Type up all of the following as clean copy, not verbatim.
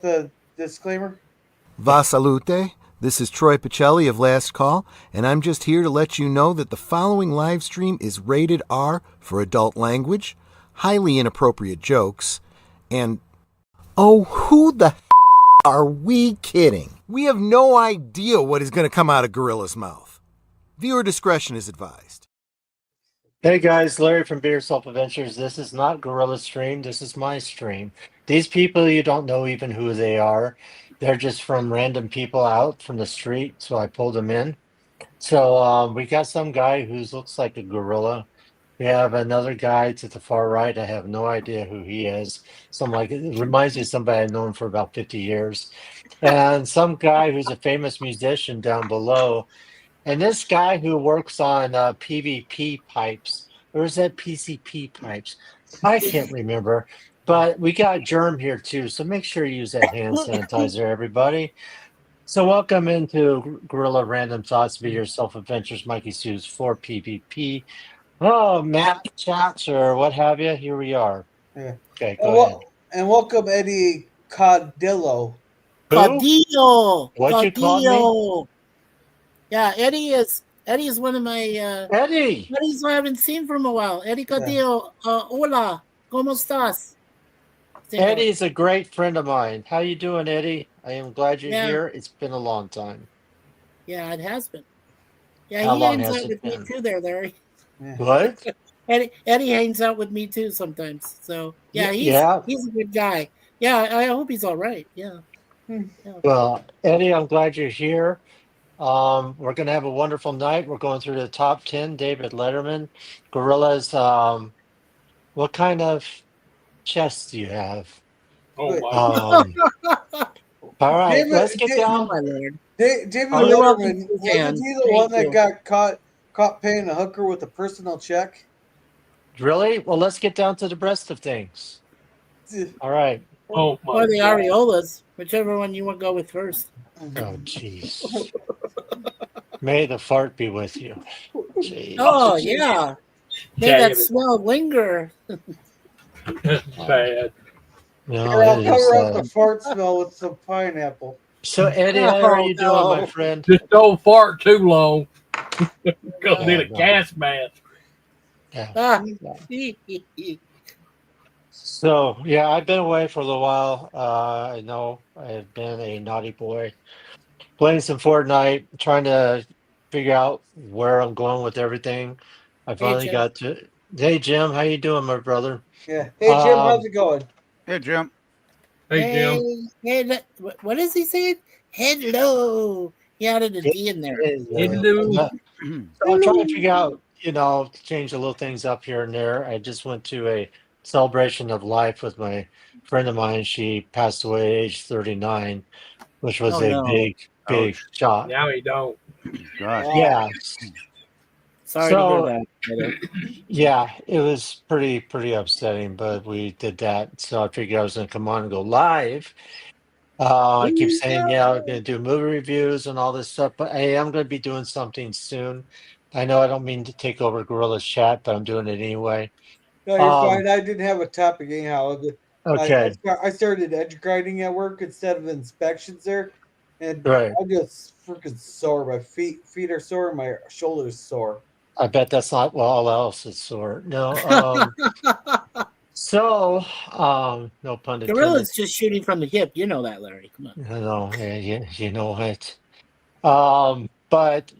the disclaimer? Va salute. This is Troy Pacelli of Last Call, and I'm just here to let you know that the following live stream is rated R for adult language, highly inappropriate jokes, and oh, who the are we kidding? We have no idea what is going to come out of Gorilla's mouth. Viewer discretion is advised. Hey guys, Larry from Beer Self Adventures. This is not Gorilla's stream. This is my stream. These people, you don't know even who they are. They're just from random people out from the street. So I pulled them in. So we got some guy who looks like a gorilla. We have another guy to the far right. I have no idea who he is. Some like it reminds me of somebody I've known for about 50 years. And some guy who's a famous musician down below. And this guy who works on PVP pipes, or is that PCP pipes? I can't remember. But we got Germ here too, so make sure you use that hand sanitizer, everybody. So welcome into Gorilla Random Thoughts, Be Yourself Adventures, Mikey Sue's for PVP. Oh, Matt chats or what have you. Here we are. Yeah. Okay, go ahead. And welcome Eddie Codillo. Who? Codillo. What'd you call me? Codillo. Yeah, Eddie is one of my Eddie. buddies I haven't seen from a while. Eddie Codillo. Hola, ¿cómo estás? Eddie's a great friend of mine. How you doing, Eddie? I am glad you're Yeah. here. It's been a long time. Yeah, it has been. Yeah, How he long hangs has out it with me been? too there, Larry. Yeah. What? Eddie hangs out with me too sometimes. So yeah, he's a good guy. Yeah, I hope he's all right. Yeah. Yeah. Well, Eddie, I'm glad you're here. We're going to have a wonderful night. We're going through the top 10. David Letterman, Gorillas. What kind of chest do you have? Oh my! All right, David- let's get David- Oh down. my lord. David Oh, you're welcome, Letterman, Suzanne. wasn't he the Thank one that you. got caught paying a hooker with a personal check? Really? Well, let's get down to the breast of things. All right. Oh my! Or the God. areolas, whichever one you want to go with first. Oh, jeez. May the fart be with you. Jeez. Oh yeah. May that Jagged. smell linger. That's bad. No, Here, I'll it cover is, up the fart smell with some pineapple. So, Eddie, how are you doing, Oh, my no. friend? Just don't fart too long. Gonna need a no. gas mask. Yeah. Ah. So, yeah, I've been away for a little while. I know I've been a naughty boy. Playing some Fortnite, trying to figure out where I'm going with everything. I finally Jim. got to. Hey, Jim, how you doing, my brother? Yeah. Hey Jim, how's it going? Hey, Jim. Hey, Jim. Hey, what is he saying? Hello. He added a D in there. Hello. So I'm trying to figure out, change a little things up here and there. I just went to a celebration of life with my friend of mine. She passed away at age 39, which was Oh, a no. big Ouch. shock. Now he don't. Gosh. Yeah. Sorry So- to hear that. Yeah, it was pretty upsetting, but we did that. So I figured I was going to come on and go live. I keep saying, I'm going to do movie reviews and all this stuff, but I am going to be doing something soon. I know I don't mean to take over Gorilla's chat, but I'm doing it anyway. No, you're fine. I didn't have a topic anyhow. Okay, I started edge grinding at work instead of inspections there, and right. I'm just freaking sore. My feet are sore. My shoulders sore. I bet that's not well, all else is sore. No, no pun intended. Gorilla's just shooting from the hip. You know that, Larry. Come on. I know, yeah, you know it. But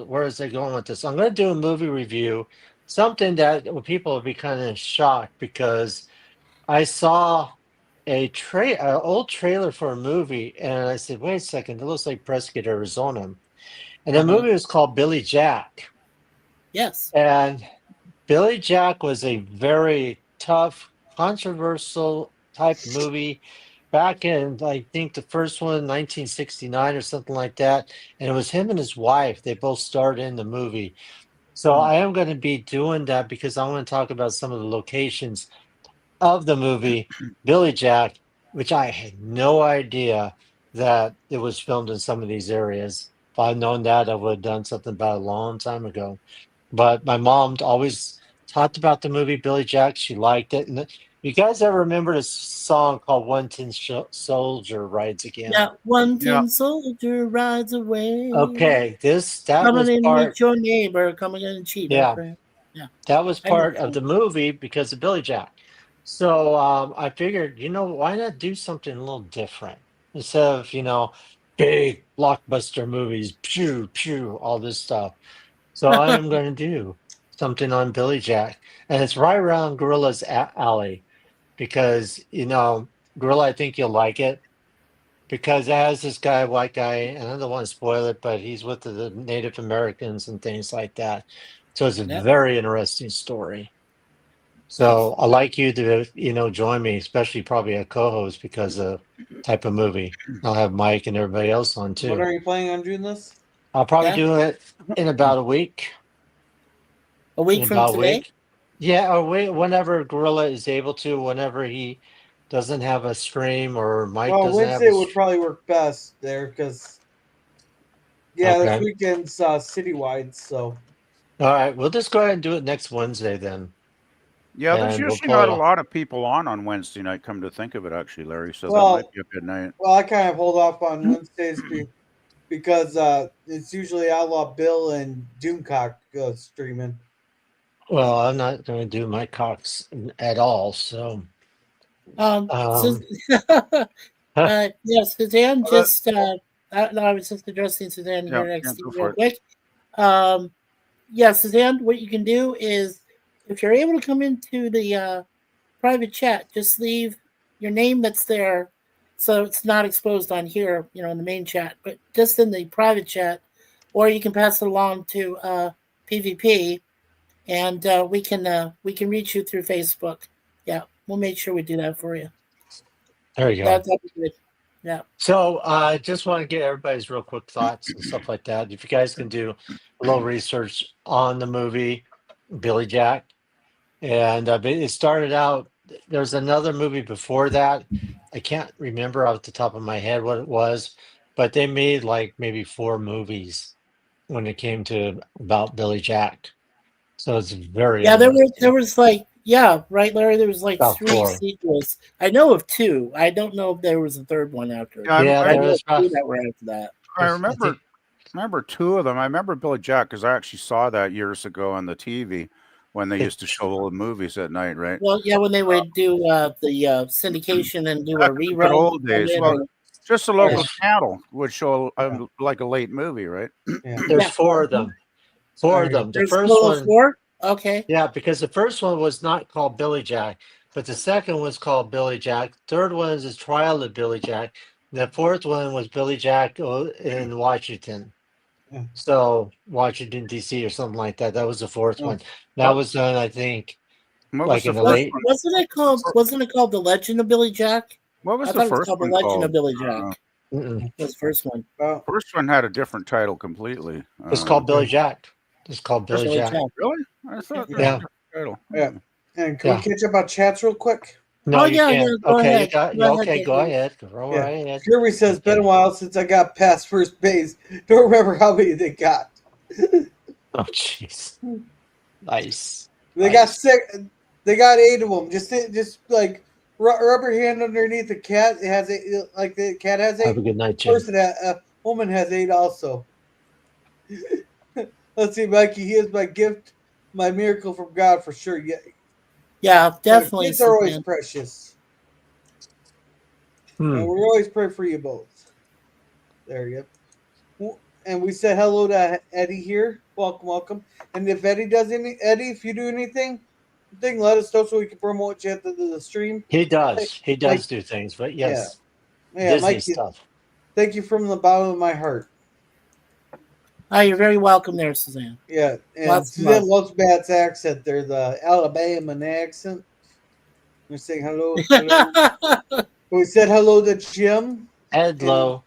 where is it going with this? I'm going to do a movie review, something that people will be kind of shocked because I saw an old trailer for a movie, and I said, "Wait a second, it looks like Prescott, Arizona," and the movie was called Billy Jack. Yes. And Billy Jack was a very tough, controversial type movie back in, I think, the first one, 1969 or something like that. And it was him and his wife. They both starred in the movie. So I am going to be doing that because I want to talk about some of the locations of the movie Billy Jack, which I had no idea that it was filmed in some of these areas. If I'd known that, I would have done something about it a long time ago. But my mom always talked about the movie Billy Jack. She liked it. And You guys ever remember a song called "One Tin Soldier Rides Again"? Yeah, one tin soldier rides away. Okay, that Coming was in part. with your neighbor, coming in and cheat our Yeah, friend. Yeah, that was I know. part of the movie because of Billy Jack. So I figured, why not do something a little different instead of big blockbuster movies, pew pew, all this stuff. So I am going to do something on Billy Jack, and it's right around Gorilla's alley because Gorilla, I think you'll like it because it has this guy, white guy, and I don't want to spoil it, but he's with the Native Americans and things like that. So it's a Yep. very interesting story. Nice. So I like you to, join me, especially probably a co-host because of type of movie. I'll have Mike and everybody else on When too. are you planning on doing this? I'll probably Yeah, do it in about a week. a In week from about a today. week. Yeah, or whenever Gorilla is able to, whenever he doesn't have a stream or Mike Well, doesn't have Wednesday a would probably work best there because this Okay. weekend's citywide. So All right, we'll just go ahead and do it next Wednesday then. Yeah, there's And we'll usually not a pull lot of people on Wednesday night, come to think of it, actually, Larry. So that might well, be a good night. I kind of hold off on Wednesdays because it's usually Outlaw Bill and Doomcock streaming. well, I'm not going to do my Cox at all, so So, yeah, Suzanne just, I was just addressing Suzanne Yeah, here next yeah, to go you for real it. quick. Yeah, Suzanne, what you can do is if you're able to come into the private chat, just leave your name that's there so it's not exposed on here, in the main chat, but just in the private chat, or you can pass it along to PvP and we can reach you through Facebook. Yeah, we'll make sure we do that for you. there you go. That'd be good. Yeah. So I just want to get everybody's real quick thoughts and stuff like that. If you guys can do a little research on the movie Billy Jack, and it started out. There's another movie before that. I can't remember off the top of my head what it was, but they made like maybe 4 movies when it came to about Billy Jack. So it's very Yeah, there interesting. was like yeah, right, Larry. There was like About 3 4. sequels. I know of 2. I don't know if there was a third one after, Yeah, Yeah, but I there know was of 2 about. that were after that. I I think. remember 2 of them. I remember Billy Jack because I actually saw that years ago on the TV when they used to show old movies at night, right? Well, yeah, when they would do the syndication and do a Back in the good rerun old of days. it, Well, or just a yeah, local channel would show like a late movie, right? Yeah. There's yeah. 4 of them. 4 of Alright. them. The There's first total of one. 4. Okay. Yeah, because the first one was not called Billy Jack, but the second was called Billy Jack. Third one is a trial of Billy Jack. The fourth one was Billy Jack in Washington. Yeah. So Washington D.C. or something like that. That was the fourth Oh. one. That was done, I think, What was like the in the first late. one? Wasn't it called The Legend of Billy Jack? What I was the thought it was first called The one Legend of called? Billy Jack. Mm-mm. That was the first one. Well, First one had a different title completely. It's called Billy yeah. Jack. It's called Billy Billy Jack. Jack. Really? I thought there was a Yeah. different title. Yeah. And can we Yeah. catch up on chats real quick? No, Oh you yeah, can't. go Okay, ahead. you got. Go ahead, Okay, go David. ahead. Go Yeah. right ahead. Kirby says, been a Okay. while since I got past first base. Don't remember how many they got. Oh, jeez. Nice. They got 6. They got 8 of them. Just like rubber hand underneath the cat. It has 8. Like the cat has 8. Have a good night, Jim. Woman has 8 also. Let's see, Mikey. He is my gift, my miracle from God for sure. Yeah, definitely. Kids are always Suzanne. precious, Hmm. and we always pray for you both. There you go. And we said hello to Eddie here. Welcome, welcome. And if Eddie if you do anything, let us know so we can promote you at the stream. He does. He does Mike, do things, but yes, yeah, Disney Mikey. stuff. Thank you from the bottom of my heart. Oh, you're very welcome there, Suzanne. Yeah, and Lots of Suzanne love. loves Matt's accent. There's the Alabama accent. We're saying hello. We said hello to Jim. Edlo.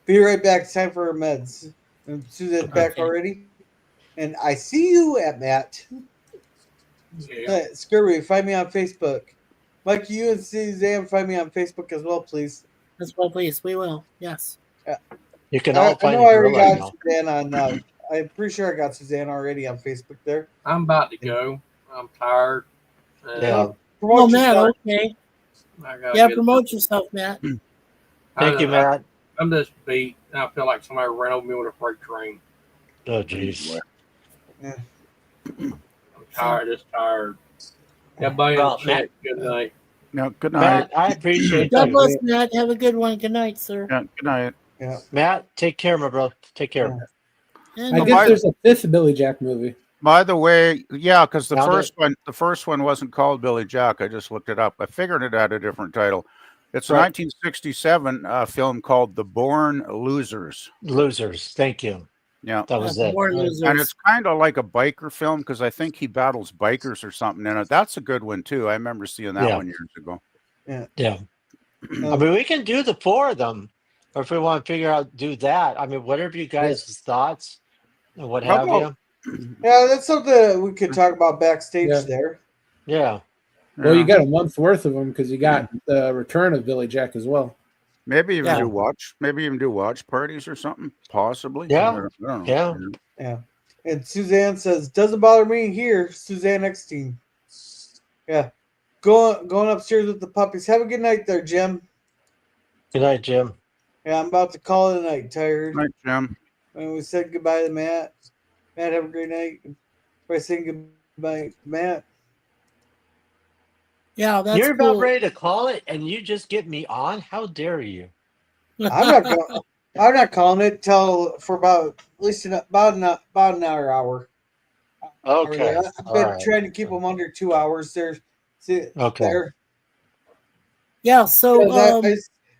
Be right back. It's time for our meds. And Suzanne's back Okay. already. And I see you at Matt. Yeah. Scurry, find me on Facebook. Mike, you and Suzanne, find me on Facebook as well, please. As well, please. We will. Yes. You can all I find know a I already gorilla got now. Suzanne on. I'm pretty sure I got Suzanne already on Facebook there. I'm about to go. I'm tired. Yeah. Oh, Promote Matt. yourself. Okay. I gotta Yeah, get promote yourself, Matt. Thank you, Matt. I'm just beat. I feel like somebody ran over me with a freight train. Oh, jeez. Yeah. I'm tired. Just tired. Everybody in the Well, chat. Good night. No, good night. Matt, I appreciate God you. bless, Matt. Have a good one. Good night, sir. Yeah, good night. Yeah. Matt, take care, my bro. Take care. And I Oh, guess by, there's a fifth Billy Jack movie. by the way, yeah, because Found it. the first one wasn't called Billy Jack. I just looked it up. I figured it had a different title. It's a Right. 1967 film called The Born Losers. Losers. Thank you. Yeah. That was the it. Born Right. And Losers. it's kind of like a biker film because I think he battles bikers or something in it. That's a good one too. I remember seeing that Yeah. one years ago. Yeah. I mean, we can do the four of them, or if we want to figure out, do that. I mean, whatever you guys' thoughts and what How have about- you. Yeah, that's something that we could talk about backstage Yeah. there. Yeah. Well, you Yeah. got a month worth of them because you got the return of Billy Jack as well. Maybe even Yeah. do watch parties or something, possibly. Yeah. I don't know. Yeah. Yeah. And Suzanne says, doesn't bother me here. Suzanne X team. Yeah. Going upstairs with the puppies. Have a good night there, Jim. Good night, Jim. Yeah, I'm about to call it a night, tired. Night, Jim. And we said goodbye to Matt. Matt, have a great night. We're saying goodbye, Matt. Yeah, that's You're cool. about ready to call it, and you just get me on. How dare you? I'm not calling it till for about at least about an hour. Okay. I've All been right. trying to keep them under 2 hours. Okay. Yeah, so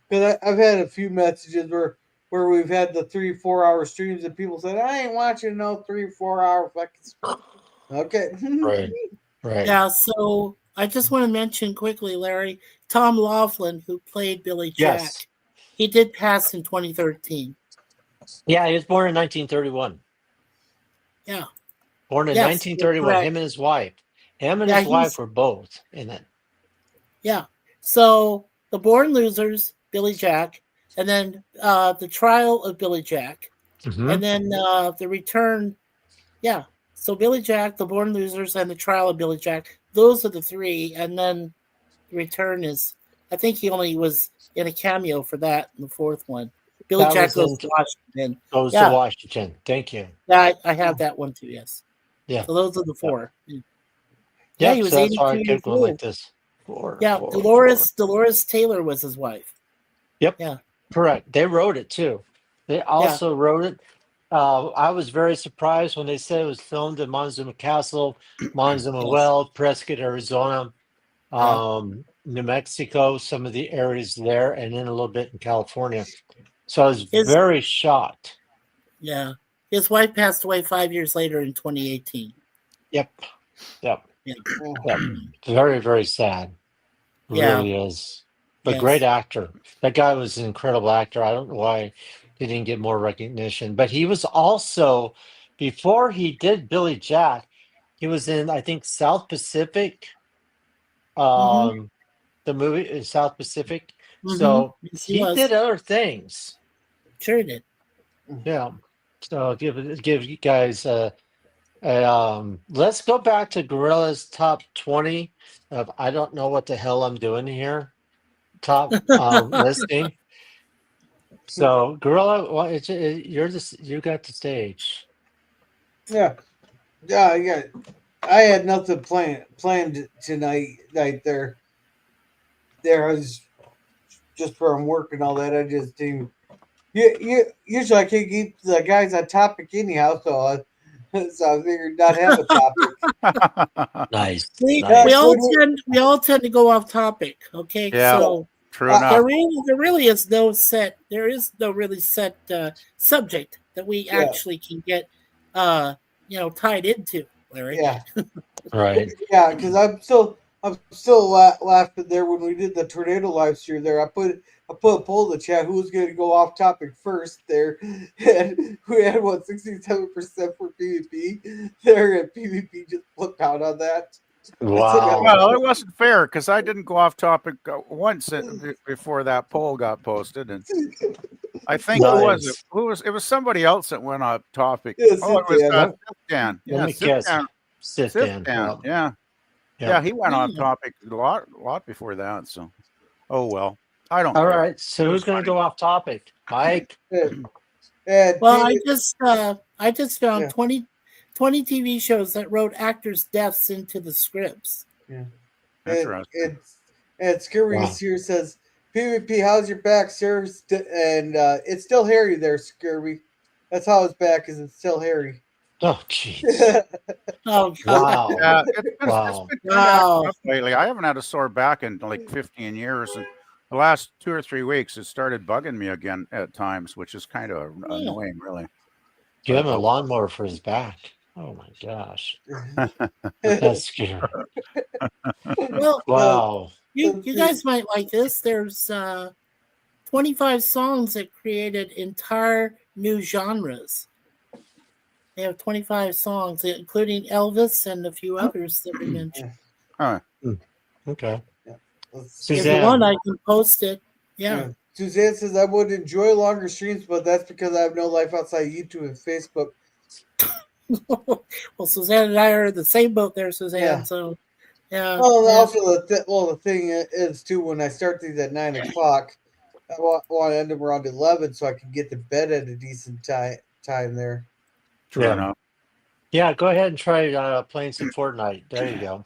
Because I've had a few messages where we've had the 3-4 hour streams and people said I ain't watching no 3-4 hour fucking. Okay. Right. Right. yeah, so I just want to mention quickly, Larry, Tom Laughlin, who played Billy Jack, Yes. he did pass in 2013. Yeah, he was born in 1931. Yeah. Born in Yes, 1931. correct. Him and his wife. Him and Yeah, his wife were both in it. Yeah. So the Born Losers, Billy Jack, and then the Trial of Billy Jack, Mhm. and then the Return. Yeah. So Billy Jack, the Born Losers, and the Trial of Billy Jack. Those are the three, and then the Return is. I think he only was in a cameo for that in the fourth one. Billy That Jack was goes in- to Washington. Goes Yeah. to Washington. Thank you. Yeah, I have that one too. Yes. Yeah. So those are the four. Yeah, Yeah, he was so that's why I 82 years kept going like old. this. Four. Dolores Taylor was his wife. Yep. Yeah. Correct. They wrote it too. They also wrote it. I was very surprised when they said it was filmed in Montezuma Castle, Montezuma Well, Prescott, Arizona, New Mexico, some of the areas there, and then a little bit in California. So I was very shocked. Yeah. His wife passed away 5 years later in 2018. Yep. Yeah. Yep. Very, very sad. Yeah. Really is. But Yes. great actor. That guy was an incredible actor. I don't know why he didn't get more recognition. But he was also, before he did Billy Jack, he was in, I think, South Pacific. The movie is South Pacific. So Yes, he was. did other things. Sure did. Yeah. So give you guys let's go back to Gorilla's top 20 of I don't know what the hell I'm doing here. Top listing. So Gorilla, well, you got the stage. Yeah. I had nothing planned tonight. There, I was just from work and all that. I just didn't. Usually I can't keep the guys on topic anyhow, so I figured not have a topic. Nice. We Nice. all tend to go off topic. Okay, Yeah. so True enough. there really is no really set subject that we actually can get tied into, Larry. Yeah. Right. Yeah, because I'm still laughing there when we did the tornado live stream. There, I put a poll in the chat who was going to go off topic first. There, and we had 67% for PvP. There, and PvP just flipped out on that. Wow. Well, it wasn't fair because I didn't go off topic once before that poll got posted, and I think Nice. it was somebody else that went off topic. Yeah, Oh, it was Sith Dan. Sith Dan. Let me Sith guess. Dan. Sit Sith down. Dan. Yeah. Yeah, he went off Yeah. topic a lot before that. So, oh well, I don't All care. right. So It who's was going to funny. go off topic? Mike? And Well, Peter, I just found yeah, 20 TV shows that wrote actors' deaths into the scripts. yeah. And Interesting. Scurry's Wow. here says, PvP, how's your back, sir? And it's still hairy there, Scurry. That's how his back is. It's still hairy. Oh, jeez. Yeah. Oh God! Wow. Yeah, it's Wow. been kind of acting Wow! up lately. I haven't had a sore back in like 15 years, and the last 2 or 3 weeks it started bugging me again at times, which is kind of Yeah. annoying, really. Give But him a oh, lawnmower for his back. Oh my gosh. That's scary. Well, Wow. you guys might like this. There's 25 songs that created entire new genres. They have 25 songs, including Elvis and a few others that we mentioned. huh. Okay. Let's- If you want, Suzanne. I can post it. Yeah. yeah. Suzanne says, I would enjoy longer streams, but that's because I have no life outside YouTube and Facebook. Well, Suzanne and I are in the same boat there, Suzanne. Yeah. So, yeah. Well, yeah. also the thing is too, when I start these at 9 o'clock, I want to end them around 11 so I can get to bed at a decent time there. True Yeah. enough. Yeah, go ahead and try playing some Fortnite. There you go.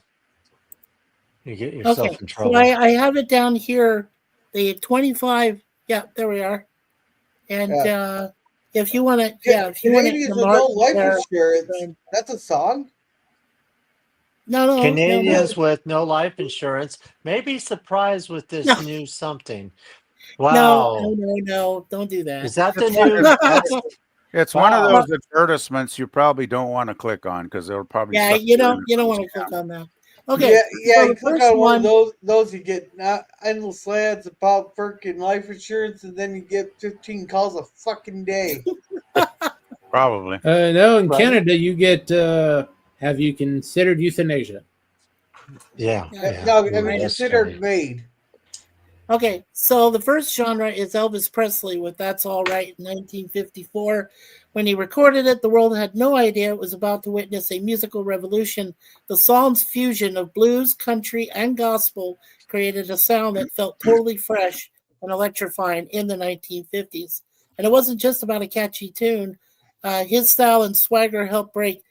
You get yourself Okay. in So trouble. I have it down here. The 25. Yeah, there we are. And Yeah. if you want to, if you want Canadians to with mark no life there, insurance. That's a song. no. Canadians with no life insurance may be surprised with this new something. Wow. No, don't do that. Is that the It's one, new? it's, it's one of Wow. those advertisements you probably don't want to click on because it'll probably Yeah, suck you in don't and want to scam. click on that. Okay, Yeah. so You the click first on one of one, those, you get not endless ads about freaking life insurance, and then you get 15 calls a fucking day. Probably. No, in Right. Canada, you get. Have you considered euthanasia? Yeah. Now, have Ooh, you that's considered scary. MAID? Okay, so the first genre is Elvis Presley with That's All Right in 1954. When he recorded it, the world had no idea it was about to witness a musical revolution. The song's fusion of blues, country, and gospel created a sound that felt totally fresh and electrifying in the 1950s. And it wasn't just about a catchy tune. His style and swagger helped break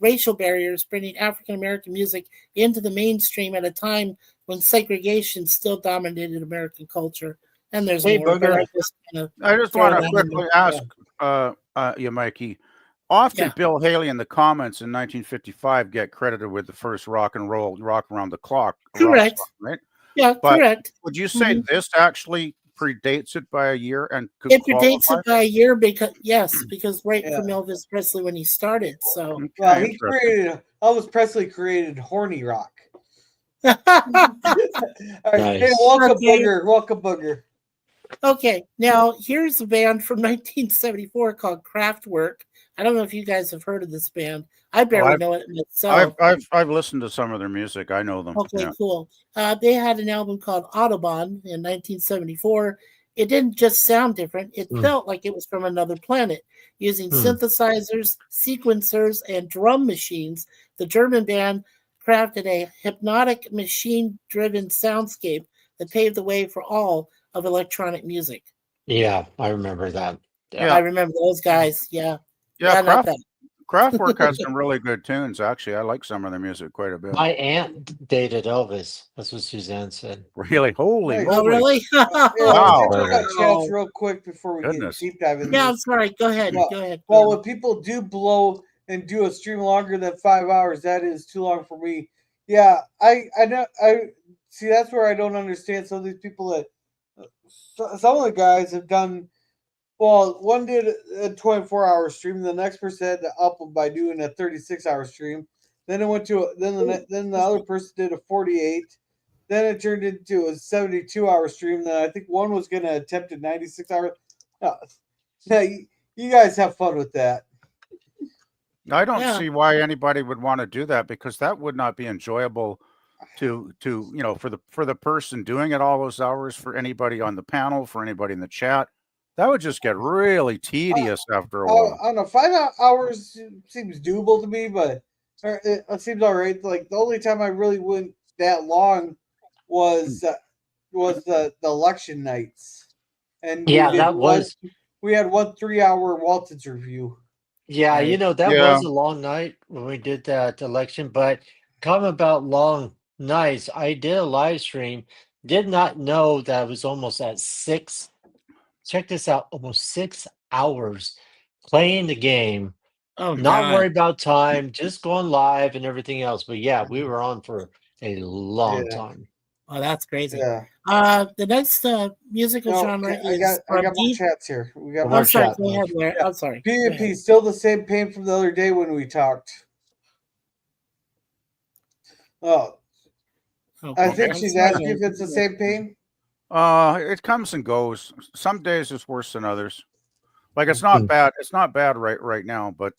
racial barriers, bringing African American music into the mainstream at a time when segregation still dominated American culture. And there's Hey, more, but Booger. I just kind of I just throw want that to in quickly there. ask you, Mikey. Often Yeah. Bill Haley in the comments in 1955 get credited with the first rock around the clock rock Correct. song, right? Yeah, But correct. would you say Mhm. this actually predates it by a year and could It predates qualify? it by a year because right Yeah. from Elvis Presley when he started. So Okay, Well, interesting. Elvis Presley created horny rock. okay. All right, hey, Nice. welcome, Booger. Welcome, Booger. Now here's a band from 1974 called Kraftwerk. I don't know if you guys have heard of this band. I Oh, barely know it myself. I've listened to some of their music. I know them. Okay, Yeah. cool. They had an album called Autobahn in 1974. It didn't just sound different, it Mm. felt like it was from another planet. Using Mm. synthesizers, sequencers, and drum machines, the German band crafted a hypnotic, machine driven soundscape that paved the way for all of electronic music. Yeah, I remember that. Yeah. Yeah. I remember those guys. Yeah. Yeah, Not that. Kraftwerk has some really good tunes. Actually, I like some of their music quite a bit. My aunt dated Elvis. That's what Suzanne said. Really, holy Nice. Oh, moly! really? Yeah, Wow. let's check out chats real quick before we Goodness. get deep dive in Yeah, I'm this. sorry. Go ahead. Well, Go ahead. Well, when people do blow and do a stream longer than 5 hours, that is too long for me. Yeah, I know. I see. That's where I don't understand some of these people that some of the guys have done. Well, one did a 24-hour stream. The next person had to up them by doing a 36-hour stream. Then it went to then the other person did a 48. Then it turned into a 72-hour stream. Then I think one was going to attempt a 96-hour. No, you guys have fun with that. I don't Yeah. see why anybody would want to do that because that would not be enjoyable to for the person doing it all those hours, for anybody on the panel, for anybody in the chat. That would just get really tedious after a while. I don't know. 5 hours seems doable to me, but It seems all right. Like the only time I really went that long was the election nights, and Yeah, that was. we had one 3 hour Walton's review. Yeah, Right. that Yeah. was a long night when we did that election. But come about long nights, I did a live stream. Did not know that it was almost at 6. Check this out, almost 6 hours playing the game. Oh Not God. worried about time, just going live and everything else. But yeah, we were on for a long Yeah. time. Oh, that's crazy. Yeah. The next musical No, genre I is got from more D. chats here. We got One more more I'm sorry. chat. Go ahead, Larry. Yeah. I'm sorry. Go ahead. PvP still the same pain from the other day when we talked. Oh, I Okay. think I'm she's sorry, asking guys. if it's the same pain. It comes and goes. Some days it's worse than others. Like it's not bad. It's not bad right now. But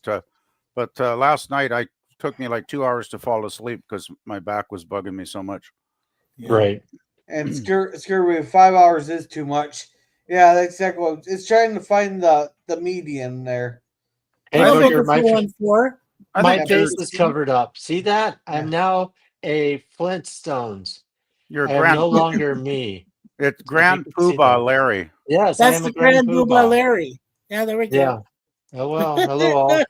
last night I took me like 2 hours to fall asleep because my back was bugging me so much. Yeah. Right. And screw 5 hours is too much. Yeah, that's exactly what it's trying to find the median there. Hey, I Hello, think Booker, Booker 414. I my think Yeah, you're face is covered up. See that? I'm yeah. now a Flintstones. you're I am grand. no longer me. It's If you Grand can see Poobah that. Larry. Yes, I That's am a the grand Grand Booba poobah. Larry. Yeah, there we go. Yeah. Oh well. Hello all.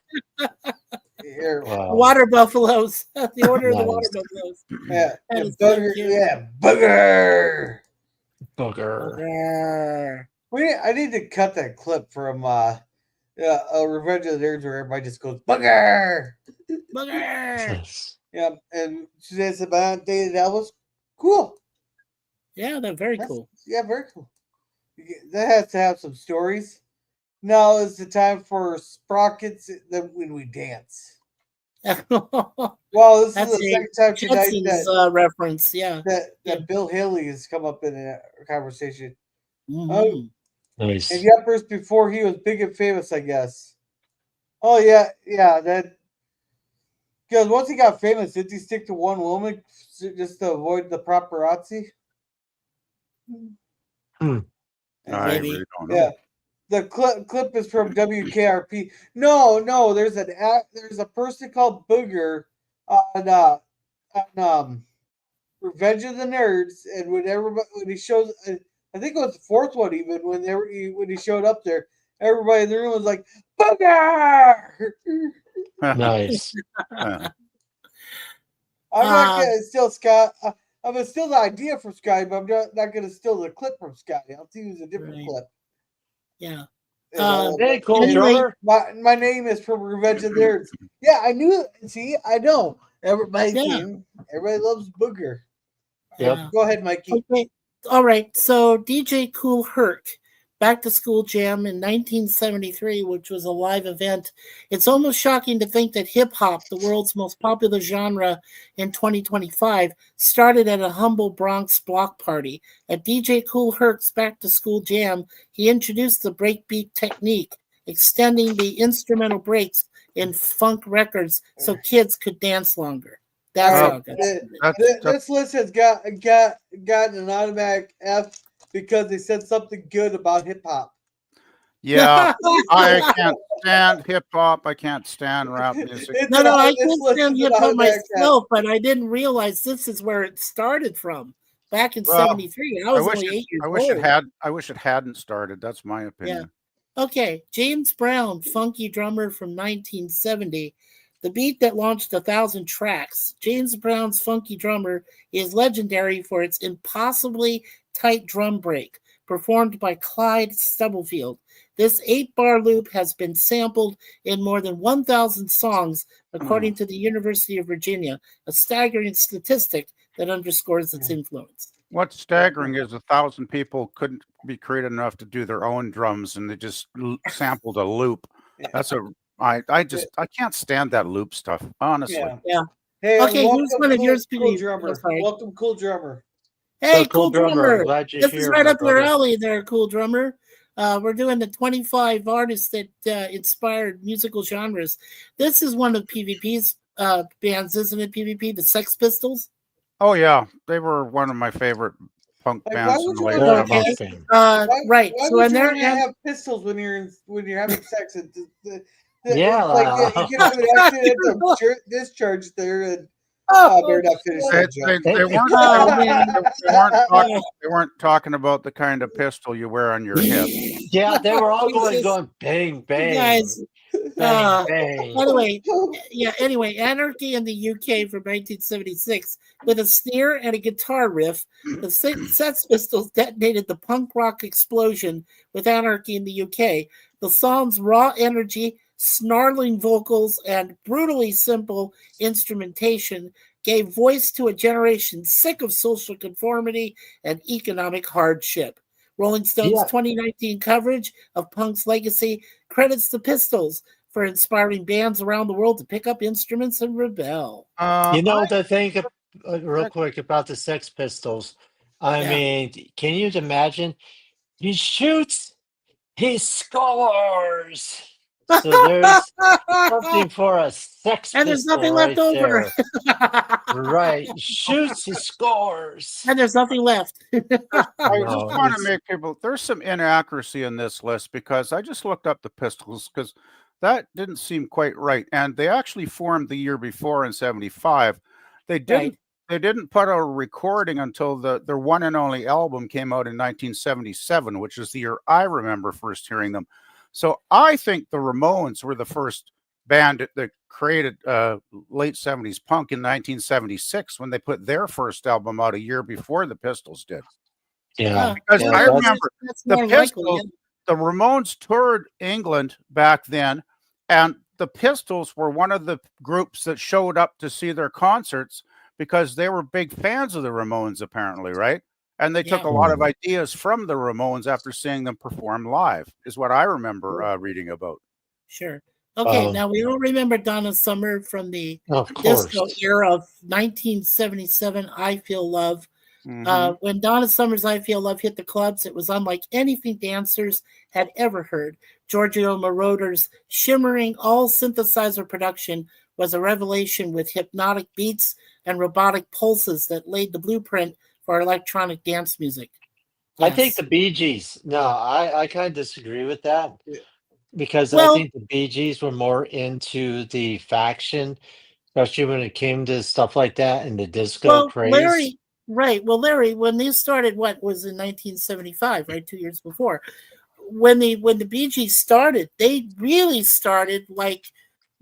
Here, The Wow. water buffaloes. The order of the water Nice. buffaloes. yeah, That yeah, is so booger, cute. yeah, booger. Booger. Grrr. I need to cut that clip from Revenge of the Nerds where everybody just goes booger. Booger. Yes. Yeah, and she says about dated Elvis. Cool. Yeah, they're very That's, cool. yeah, very cool. That has to have some stories. Now is the time for sprockets when we dance. That's Well, this is a the second time tonight Jetsons reference. Yeah. Yeah. that Bill Haley has come up in a conversation. Oh, Mhm. and Nice. Yuppers before he was big and famous, I guess. Oh yeah, yeah. That because once he got famous, did he stick to one woman just to avoid the paparazzi? Hmm. And, I Maybe. really don't know. yeah, the clip is from WKRP. No, there's there's a person called Booger on Revenge of the Nerds, and when he shows, I think it was the fourth one even when he showed up there, everybody in the room was like Booger. Nice. I'm not Uh, gonna steal Scott. I'm gonna steal the idea from Scotty, but I'm not gonna steal the clip from Scotty. I'll use a different Right. clip. yeah. You know, Hey, cool Anyway, drummer. my name is from Revenge of the Nerds. Yeah, I knew it. See, I know. Yeah. Everybody loves Booger. Yep. Yeah. Go ahead, Mikey. Okay. All right. So DJ Cool Herc, Back to School Jam in 1973, which was a live event. It's almost shocking to think that hip hop, the world's most popular genre in 2025, started at a humble Bronx block party. At DJ Cool Herc's Back to School Jam, he introduced the breakbeat technique, extending the instrumental breaks in funk records so kids could dance longer. That's All how right, it got started. That's this list has gotten an automatic F because they said something good about hip hop. yeah. I can't stand hip hop. I can't stand rap music. No, I This can't list stand is an hip hop automatic F. myself, but I didn't realize this is where it started from. Back in Well, '73, I was only 8 years old. I wish it hadn't started. That's my Yeah. opinion. Okay, James Brown, funky drummer from 1970. The beat that launched 1,000 tracks. James Brown's funky drummer is legendary for its impossibly tight drum break, performed by Clyde Stubblefield. This 8-bar loop has been sampled in more than 1,000 songs, according to the University of Virginia, a staggering statistic that underscores its influence. What's staggering is 1,000 people couldn't be creative enough to do their own drums, and they just sampled a loop. That's I can't stand that loop stuff, honestly. Yeah. Yeah. Hey, Okay, welcome, here's one of yours, cool Petey. drummer. sorry. Welcome, cool drummer. Hey, So, cool drummer. I'm glad you're This here, is right my up your brother. alley there, cool drummer. We're doing the 25 artists that inspired musical genres. This is one of PvP's bands, isn't it, PvP? The Sex Pistols? Oh yeah, they were one of my favorite punk Like, why bands in would the you late want They're a to? punk band. Right. Why So, would and you they're want to have pistols when you're having sex? Yeah. It's like you get into an accidental discharge there, and better not finish They, that joke. they weren't. Oh, They, man. they weren't talking. They weren't talking about the kind of pistol you wear on your hip. Yeah, they were all Jesus. going bang, You bang, guys. bang, bang. Anyway, Anarchy in the UK from 1976. With a snare and a guitar riff, the Sex Pistols detonated the punk rock explosion with Anarchy in the UK. The song's raw energy, snarling vocals, and brutally simple instrumentation gave voice to a generation sick of social conformity and economic hardship. Rolling Stone's Yeah. 2019 coverage of punk's legacy credits the Pistols for inspiring bands around the world to pick up instruments and rebel. You know I the thing, real quick, about the Sex Pistols. I Yeah. mean, can you imagine? He shoots, he scores. So there's something for a Sex And there's Pistol nothing right left over. there. Right. He shoots, he scores. And there's nothing left. I just No, want to it's make people. There's some inaccuracy in this list because I just looked up the Pistols because that didn't seem quite right, and they actually formed the year before in '75. They didn't. Right. They didn't put out a recording until their one and only album came out in 1977, which is the year I remember first hearing them. So I think the Ramones were the first band that created late '70s punk in 1976 when they put their first album out a year before the Pistols did. yeah. Because Yeah, I that's remember That's the more likely. Pistols, the Ramones toured England back then, and the Pistols were one of the groups that showed up to see their concerts because they were big fans of the Ramones, apparently, right? And they took Yeah. a lot of ideas from the Ramones after seeing them perform live, is what I remember reading about. Sure. Okay, um, now we all remember Donna Summer from the of disco course. era of 1977, I Feel Love. Mhm. When Donna Summer's I Feel Love hit the clubs, it was unlike anything dancers had ever heard. Giorgio Moroder's shimmering all synthesizer production was a revelation with hypnotic beats and robotic pulses that laid the blueprint for electronic dance music. I think Yes. the Bee Gees. No, I kind of disagree with that because I Well, think the Bee Gees were more into the faction, especially when it came to stuff like that and the disco well, craze. Larry, right. Well, Larry, when these started, what was in 1975, right? 2 years before. When the Bee Gees started, they really started like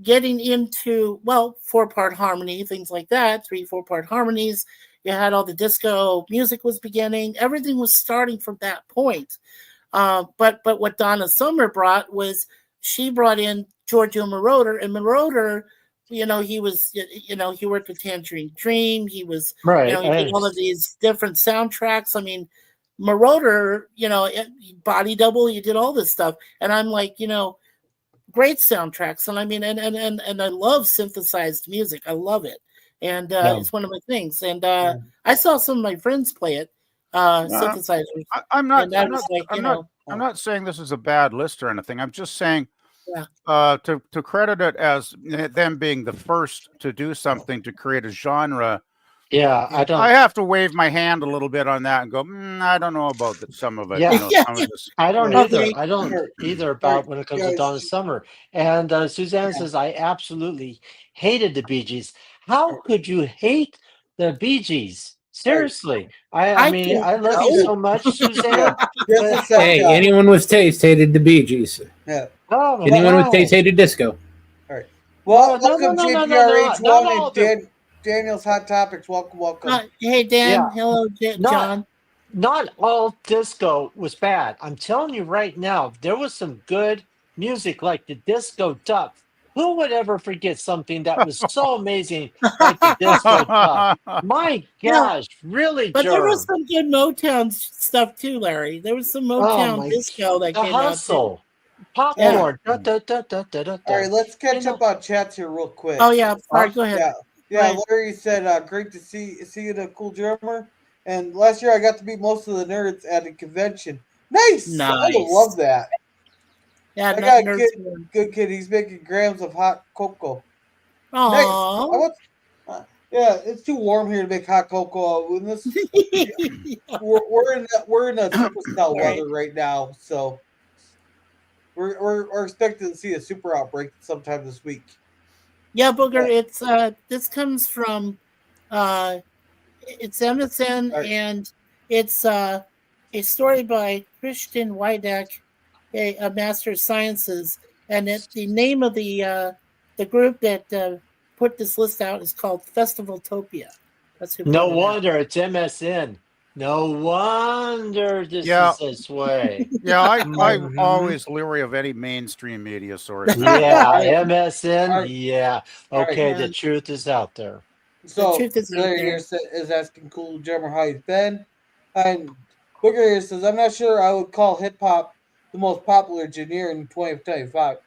getting into, well, 4-part harmony, things like that, 3-4-part harmonies. You had all the disco music was beginning. Everything was starting from that point. But what Donna Summer brought was she brought in Giorgio Moroder, and Moroder, he was, he worked with Tangerine Dream. He was, Right. he did all of these different soundtracks. I mean, Moroder, Body Double, you did all this stuff, and I'm like, great soundtracks, and I mean, and I love synthesized music. I love it, and Yeah. it's one of my things. And I saw some of my friends play it, No, synthesizers, I'm not. and I I'm was not. like, I'm not. I'm not saying this is a bad list or anything. I'm just saying yeah, to credit it as them being the first to do something to create a genre. Yeah, I I don't. have to wave my hand a little bit on that and go, I don't know about that. Some of it, Yeah, some of this. I don't okay, either. I don't All right, either all right, about when it comes to guys. Donna Summer. And Suzanne says, I absolutely hated the Bee Gees. How could you hate the Bee Gees? Seriously. I I mean, can't I love you know. so much, Yeah, Suzanne. just a But sec. Hey, anyone with taste hated the Bee Gees. Yeah. oh Anyone with taste no. hated disco. All right. Well, No, no, welcome no, no, no, no, not JPRH1 all and of it. Daniel's Hot Topics. Welcome. Hey Yeah, Dan, hello not John. not all disco was bad. I'm telling you right now, there was some good music like the Disco Duck. Who would ever forget something that was so amazing like the Disco Duck? My Yeah, gosh, really, but there was Germ. some good Motown stuff too, Larry. There was some Oh Motown my, disco that the came out too. hustle, Hey, popcorn. Da, da, da, da, da, da, all da. right, let's You catch know, up on chats here real quick. Oh yeah, sorry, huh? go ahead. Yeah, yeah. Larry said, "Great to see you, the cool drummer." And last year, I got to meet most of the nerds at a convention. Nice. I would Nice. love that. Yeah, I got a nerds. good kid. He's making grams of hot cocoa. Nice. I Aww. want. Yeah, it's too warm here to make hot cocoa. When this, we're in a super cell Right. weather right now, so we're expecting to see a super outbreak sometime this week. Yeah, Booger. It's this comes from it's MSN, Right. and it's a story by Christian Wydeck, a Master of Sciences, and the name of the group that put this list out is called Festivaltopia. That's who No put it out. wonder it's MSN. No wonder this Yeah, is this way. yeah. I'm Mhm. always leery of any mainstream media source. Yeah, All right, MSN. all right, Yeah. all right. Okay, the truth is out there. The So truth is out Larry there. here is asking Cool Drummer how he's been, and Booker here says, "I'm not sure I would call hip hop the most popular genre in 2025."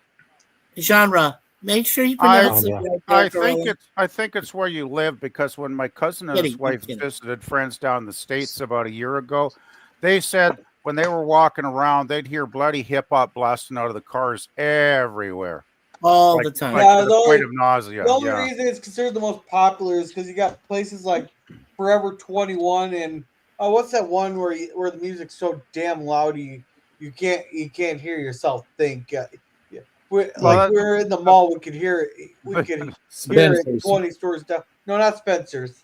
Genre. Make sure you I pronounce it Yeah. right there, Gorilla. I think it's where you live, because when my cousin and his Kidding, I'm wife kidding. visited friends down in the States about a year ago, they said when they were walking around, they'd hear bloody hip hop blasting out of the cars everywhere, All the time. like Yeah, to the point of the nausea. only Yeah. reason it's considered the most popular is because you got places like Forever 21 and what's that one where the music's so damn loud you can't hear yourself think. Yeah. Well, Like we're in the mall, we could hear it. We could hear it Spencer's. 20 stores down. No, not Spencer's.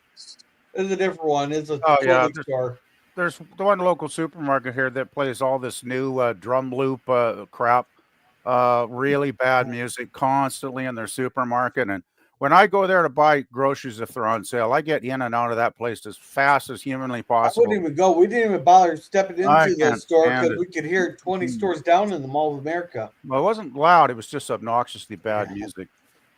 It's a different one. It's a oh yeah, clothing store. there's the one local supermarket here that plays all this new drum loop crap, really bad music constantly in their supermarket. And when I go there to buy groceries, if they're on sale, I get in and out of that place as fast as humanly I possible. wouldn't even go. We didn't even bother stepping I into the can't store stand because it. we could hear it 20 stores down in the Mall of America. Well, it wasn't loud; it was just obnoxiously bad music.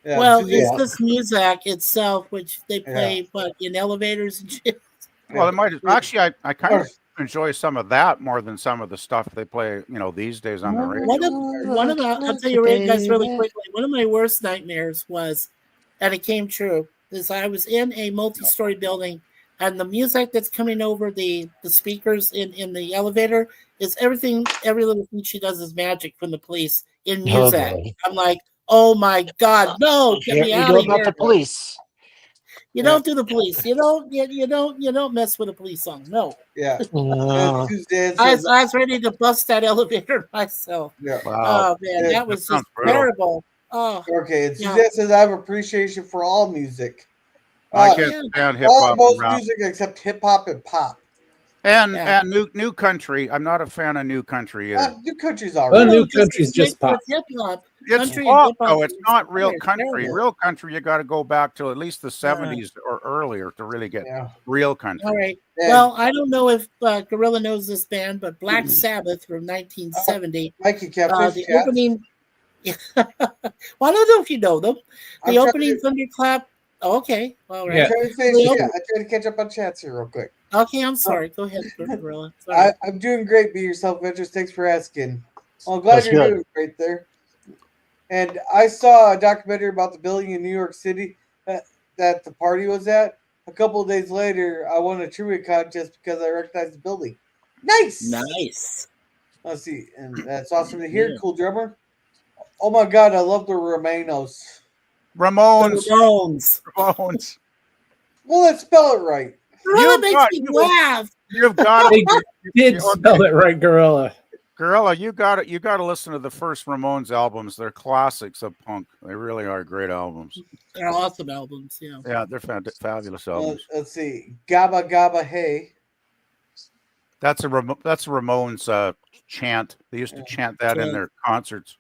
Yeah, Well, Suzanne- it's Yeah. this music itself, which they Yeah. play in elevators and shit. Well, it might actually. I kind Or- of enjoy some of that more than some of the stuff they play, these days on the radio. I'll tell you guys really quickly. One of my worst nightmares was, and it came true, is I was in a multi-story building, and the music that's coming over the speakers in the elevator is every little thing she does is magic from the police in Oh, music. boy. I'm like, oh my god, no, get Here me we out go of about here. the police. You don't do the police. You don't mess with a police song. No. Yeah. Uh, Suzanne I says, was ready to bust that elevator myself. yeah. Wow, Oh man, Yeah, that was sounds just brutal. terrible. Oh Okay, and yeah. Suzanne says, I have appreciation for all music. I Uh, can't yeah. stand hip all hop and most rap music except hip hop and pop. and Yeah. new country. I'm not a fan of new country either. New country's all Well, right. new country's just pop. Hip hop. It's Country and pop, hip hop. though. It's not real It's country. terrible. Real country, you got to go back to at least the 70s or earlier to really get Yeah. real country. All right. And Well, I don't know if Gorilla knows this band, but Black Sabbath from 1970. Mikey Catfish The chat. opening. well, I don't know if you know them. I'm The trying opening to- thunderclap. Okay. All right. Yeah. I'm trying to finish. Well, Yeah, I'm trying to catch up on chats here real quick. Okay, I'm sorry. Go ahead, Gorilla. Sorry. I'm doing great. Be yourself, Ventures. Thanks for asking. Well, I'm glad That's you're good. doing great there. And I saw a documentary about the building in New York City that the party was at. A couple of days later, I won a trivia contest because I recognized the building. Nice. Nice. Let's see, and that's awesome to hear. Yeah. Cool drummer. Oh my God, I love the Romanos. Ramones. Ramones. Ramones. Well, let's spell it right. Gorilla You've makes got- me you- laugh. You've got They did Okay. spell it right, Gorilla. Gorilla, you got it. You got to listen to the first Ramones albums. They're classics of punk. They really are great albums. They're awesome albums. Yeah. Yeah, they're fabulous albums. Let's see. Gabba Gabba Hey. That's a Ramones chant. They used to chant that in their concerts.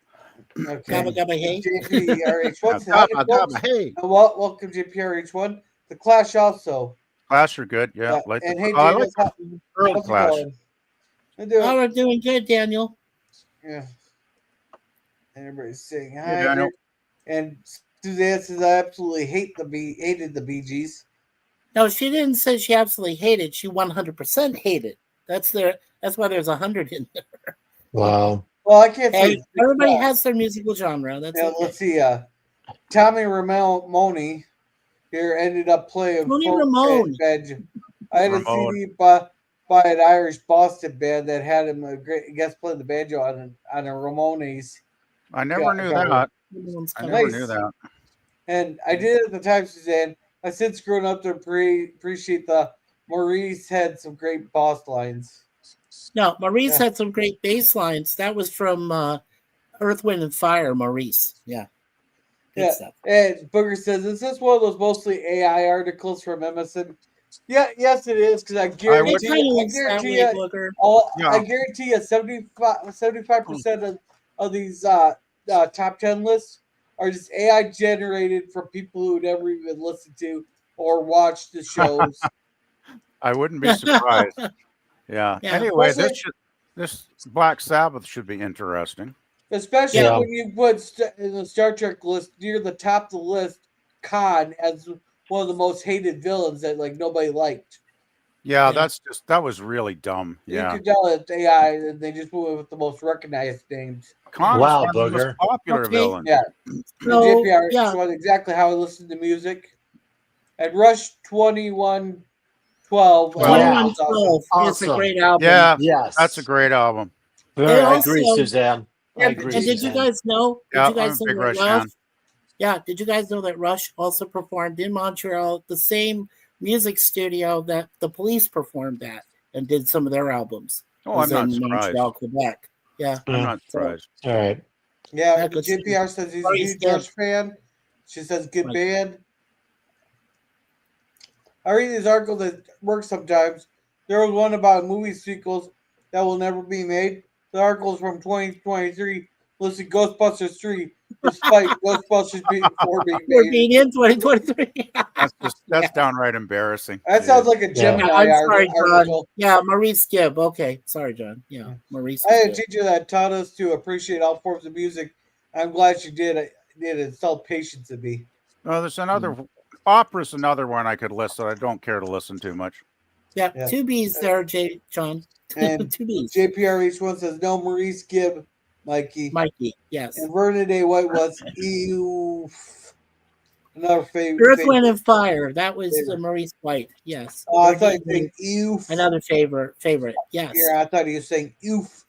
Okay. Gabba Gabba Hey. JPRH1. Gabba, gabba, hey, Welcome, JPRH1. The Clash also. Clash are good. Yeah, And hey, I James, like early how's it Clash. going? I'm doing- Oh, we're doing good, Daniel. Yeah. And everybody's saying Hey, hi. Daniel. And Suzanne says I absolutely hated the Bee Gees. No, she didn't say she absolutely hated. She 100% hated. That's why there's 100 in there. wow. Well, I can't say. Hey, everybody has their musical genre. That's Yeah, okay. let's see. Tommy Ramone here ended up playing. Tony folk Ramone. band. I had Ramone. a CD by an Irish Boston band that had him a great guest playing the banjo on a Ramones. I never Yeah, knew okay. that. Everyone's I coming. never Nice. knew that. And I did it at the time, Suzanne. I since grown up to appreciate the Maurice had some great boss lines. No, Maurice Yeah. had some great bass lines. That was from Earth, Wind, and Fire, Maurice. Yeah. Good Yeah. stuff. And Booger says, "Is this one of those mostly AI articles from MSN?" Yeah, yes, it is, because I It guarantee kind of you, looks that way, Booger. I Yeah. guarantee you 75% of these top 10 lists are just AI generated from people who never even listened to or watched the shows. I wouldn't be surprised. Yeah. Yeah. Anyway, Especially, this Black Sabbath should be interesting. especially Yeah. when you put in the Star Trek list near the top of the list, Khan as one of the most hated villains that like nobody liked. Yeah, Yeah. that was really dumb. You Yeah. could tell it's AI, and they just went with the most recognized names. Khan is Wow, one of the most Booger. popular Okay. villains. Yeah, and So, JPR yeah. showed exactly how I listen to music. And Rush 2112 Yeah. was awesome. 2112 is a Awesome. great album. Yeah, that's a Yes. great album. It I agree, also, Suzanne. I agree, and did you Suzanne. guys know? Did Yeah, you I'm guys a know big that Rush Rush? fan. Yeah, did you guys know that Rush also performed in Montreal, at the same music studio that the Police performed at and did some of their albums? Oh, Was I'm not in surprised. Montreal, Quebec. Yeah. I'm Yeah. not So, surprised. All right. Yeah, yeah, good stuff. JPR says he's a Maurice huge Gibb. Rush fan. She says good Right. band. I read these articles that work sometimes. There was one about movie sequels that will never be made. The article's from 2023 listed Ghostbusters 3 despite Ghostbusters 4 being We're made. being in 2023. That's Yeah. downright embarrassing. That sounds like a Yeah. Gemini I'm sorry, John. article. Yeah, Maurice Gibb. Okay. Sorry, John. Yeah, Maurice I was had a good. teacher that taught us to appreciate all forms of music. I'm glad she did. It installed patience in me. There's another opera's another one I could list that I don't care to listen to much. Yeah, Yeah. 2 B's there, John. And 2 B's. JPRH1 says no Maurice Gibb, Mikey. Mikey, yes. And Vernon A. White was ew. Another Earth, favorite. Wind, and Fire. That was Favorite. Maurice White. Yes. Oh, I Vernon thought you were was saying ew. another favorite. Yes. Yeah, I thought he was saying oof.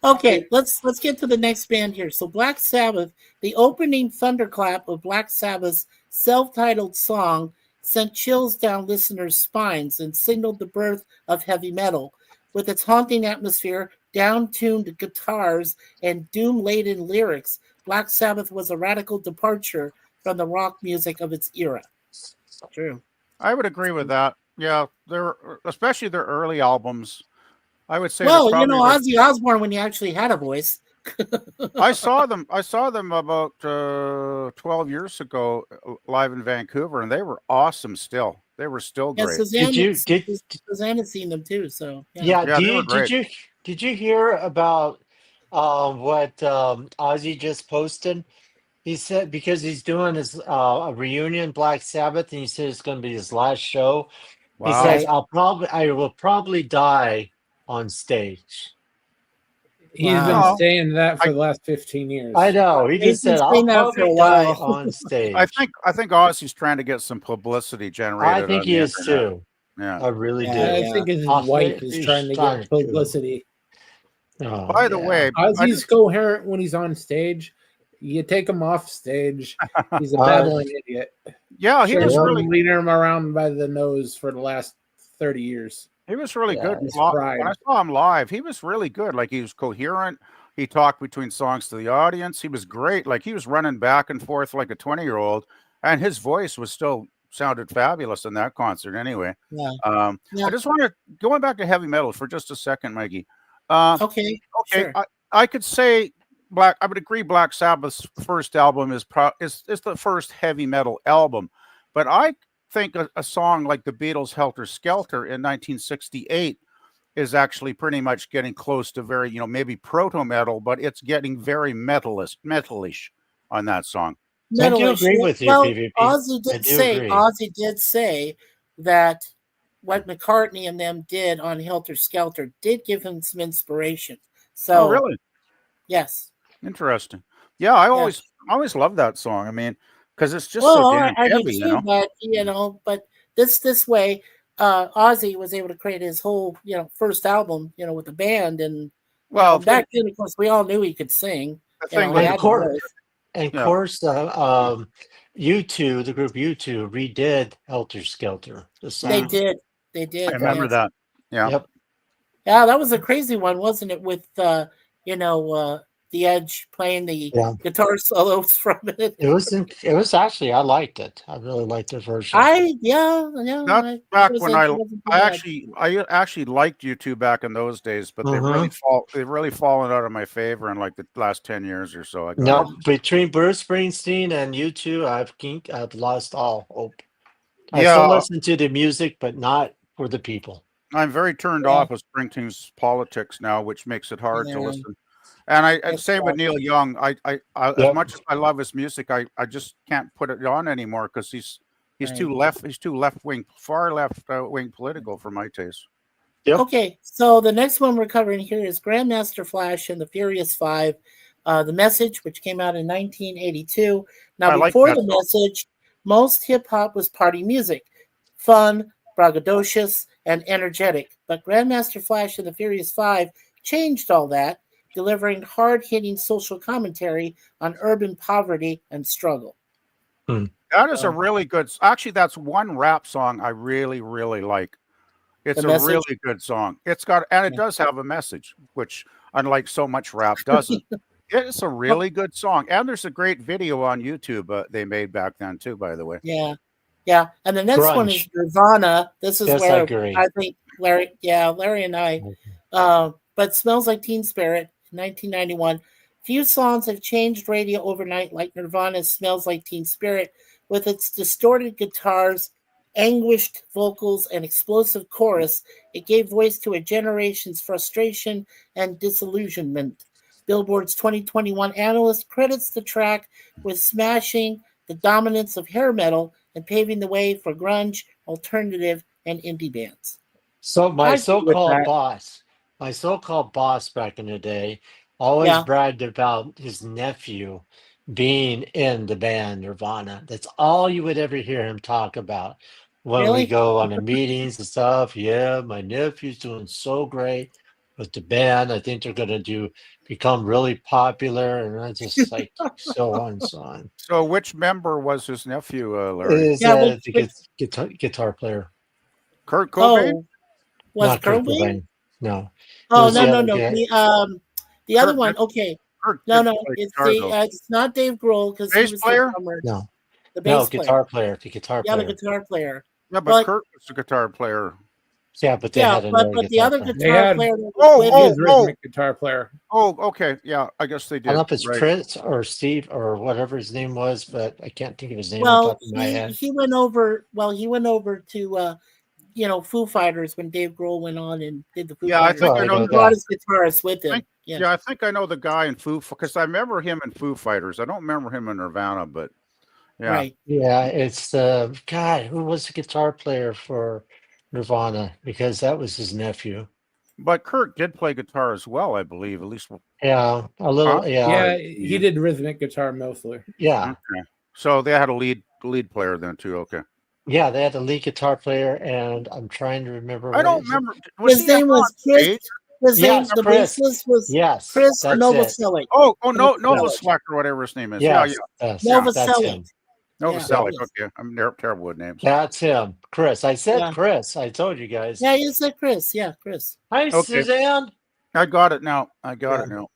Okay, let's get to the next band here. So Black Sabbath, the opening thunderclap of Black Sabbath's self-titled song sent chills down listeners' spines and signaled the birth of heavy metal. With its haunting atmosphere, down-tuned guitars, and doom-laden lyrics, Black Sabbath was a radical departure from the rock music of its era. True. I would agree with that. Yeah, especially their early albums. I would say Well, they're probably Ozzy Osbourne when he actually had a voice. I saw them. I saw them about 12 years ago live in Vancouver, and they were awesome. Still, they were still Yeah, great. Suzanne, Did Suzanne has seen them too. So yeah? Yeah, they were great. Did you hear about what Ozzy just posted? He said because he's doing his a reunion Black Sabbath, and he said it's going to be his last show. He Wow. says, Right. I will probably die on stage. He's been Wow. saying that for I- the last 15 years. I know. He He's just been said, I'll saying that for a probably die while. on stage. I think Ozzy's trying to get some publicity I generated think on he the is internet. too. Yeah. I really Yeah, do. I think his Off wife the- is he's trying to trying get to. publicity. Oh, By the yeah. way, Ozzy's coherent when he's on stage. You take him off stage, he's a babbling idiot. yeah, he was Sharon's really been leading him around by the nose for the last 30 years. Yeah. good. His When pride. I saw him live, he was really good. Like he was coherent. He talked between songs to the audience. He was great. Like he was running back and forth like a 20-year-old, and his voice was still sounded fabulous in that concert. Anyway, yeah. I Yeah. just want to going back to heavy metal for just a second, Mikey. Okay. Okay, Sure. I could say I would agree. Black Sabbath's first album is the first heavy metal album, but I think a song like the Beatles' "Helter Skelter" in 1968 is actually pretty much getting close to very maybe proto metal, but it's getting very metalish on that song. I do Metalish. agree with you, Well, PvP. I do agree. Ozzy did say that what McCartney and them did on Helter Skelter did give him some inspiration. So, Oh, really? yes. Interesting. Yeah, I Yeah. always loved that song. I mean, because it's just Well, so damn I do heavy, too, but but this way, Ozzy was able to create his whole first album with the band, and Well, back then, of course, we all knew he could sing. the You know, thing he with And had of the course, voice. U2, the group U2, redid Helter Skelter, the They song. did. They I did. remember Yes. that. Yeah. Yep. Yeah, that was a crazy one, wasn't it? With The Edge playing the Yeah. guitar solos from it. It was actually, I liked it. I really liked the version. That's It back when wasn't too I bad. actually liked you two back in those days, but they've really fallen out of my favor in like the last 10 years or so. I got No, between Bruce Springsteen and you two, I've lost all hope. I still yeah, listen to the music, but not for the people. I'm very turned Yeah, off of Springsteen's politics now, which makes it hard to yeah, listen. And it's same with tough. Neil Young. I as Yep. much as I love his music, I just can't put it on anymore because he's Right. too left. He's too left wing, far left wing political for my taste. Yep. Okay, so the next one we're covering here is Grandmaster Flash and the Furious Five, The Message, which came out in 1982. Now, I like before that The song. Message, most hip hop was party music, fun, braggadocious, and energetic. But Grandmaster Flash and the Furious Five changed all that, delivering hard hitting social commentary on urban poverty and struggle. That is a So, really good. Actually, that's one rap song I really really like. The It's a Message. really good song. It's got and it Yeah. does have a message, which unlike so much rap doesn't. It's a Well, really good song, and there's a great video on YouTube they made back then too. By the way, yeah. Yeah. And the next one is Grunge. Nirvana. This is Yes, I where agree. I think Larry and I, but Smells Like Teen Spirit, 1991. Few songs have changed radio overnight like Nirvana's Smells Like Teen Spirit, with its distorted guitars, anguished vocals, and explosive chorus. It gave voice to a generation's frustration and disillusionment. Billboard's 2021 analyst credits the track with smashing the dominance of hair metal and paving the way for grunge, alternative, and indie bands. So I agree with that. my so-called boss back in the day, always Yeah, bragged about his nephew being in the band Nirvana. That's all you would ever hear him talk about when we really? go on the meetings and stuff. Yeah, my nephew's doing so great with the band. I think they're gonna become really popular, and I just like so on and so on. so which member was his nephew, Larry? Is Yeah, the which guitar player? Kurt Cobain? oh, was Not Kurt Cobain? Cobain. No, it Oh was no, the no, other no. guy. The other Kurt one, did, okay. Kurt No, did no, play it's guitar though. it's not Dave Grohl because he Bass was the player? drummer, No, the no, bass player. guitar player. The guitar Yeah, the player. guitar player. Yeah, but But Kurt was the guitar player. Yeah, but they yeah, had another but the guitar other player. They guitar had player that was Oh, with oh, his him, oh, rhythmic guitar player. oh. Okay, yeah, I guess they I don't know did. if it's Right. Chris or Steve or whatever his name was, but I can't think of his name on well, top of my head. he went over. Well, he went over to Foo Fighters when Dave Grohl went on and did the Foo Yeah, I Fighters. think Oh, I I know know He the. brought that. his guitarist with I think, him. Yeah, yeah, I think I know the guy in Foo because I remember him in Foo Fighters. I don't remember him in Nirvana, but yeah. right. Yeah, it's God. Who was the guitar player for Nirvana? Because that was his nephew. But Kurt did play guitar as well, I believe. At least, Yeah, a huh? little. Yeah, Yeah, he did rhythmic guitar mostly. yeah, Okay. So they had a lead player then too. Okay. yeah. They had a lead guitar player, and I'm trying to remember I what don't is it. remember. Was His he ever name on was Chris. stage? Yes, The Chris. bassist was Yes, Chris that's it. Novoselic. Oh, no, Novoselic. Novoselic or whatever his name is. Yeah, Yes, yeah. that's Novoselic. him. Yeah, Novoselic. yes. Okay, I'm terrible with names. That's him. Chris. I said Yeah. Chris. I told you guys. Yeah, you said Chris. Yeah, Chris. Hi, Okay, Suzanne. I got it now. I got Yeah. it now.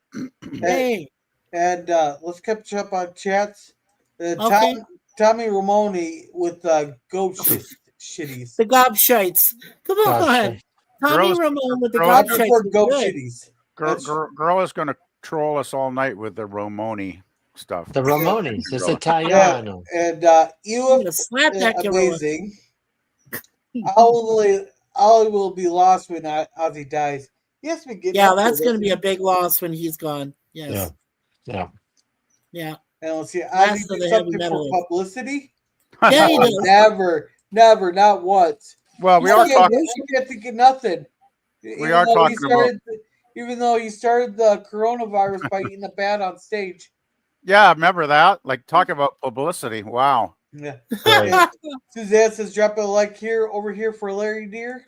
Hey, And let's catch up on chats. okay. Tommy Ramone with shitties. The gobshites. Come Gosh, on. Tommy Girl is, Ramone with the girl, I is gonna, gobshites prefer was goat good. shitties. girl is gonna troll us all night with the Romoni stuff. the Ramones. It's Gorilla. Yeah, Italiano. and I'm you gonna slap that gorilla. amazing. Ollie will be lost when Ozzy dies. Yes, we get Yeah, up that's with going to it. be a big loss when he's gone. Yeah, Yes. yeah. Yeah. And let's see, Ozzy Last of do the heavy something for metalers. publicity. Yeah, he No, does. never, not once. Well, we He's are got talking. I can't think of nothing. We are talking about. Even though he started the coronavirus by eating a bat on stage. Yeah, remember that? Like talking about publicity. Wow. Yeah. Right. Suzanne says, "Drop a like over here for Larry Deer."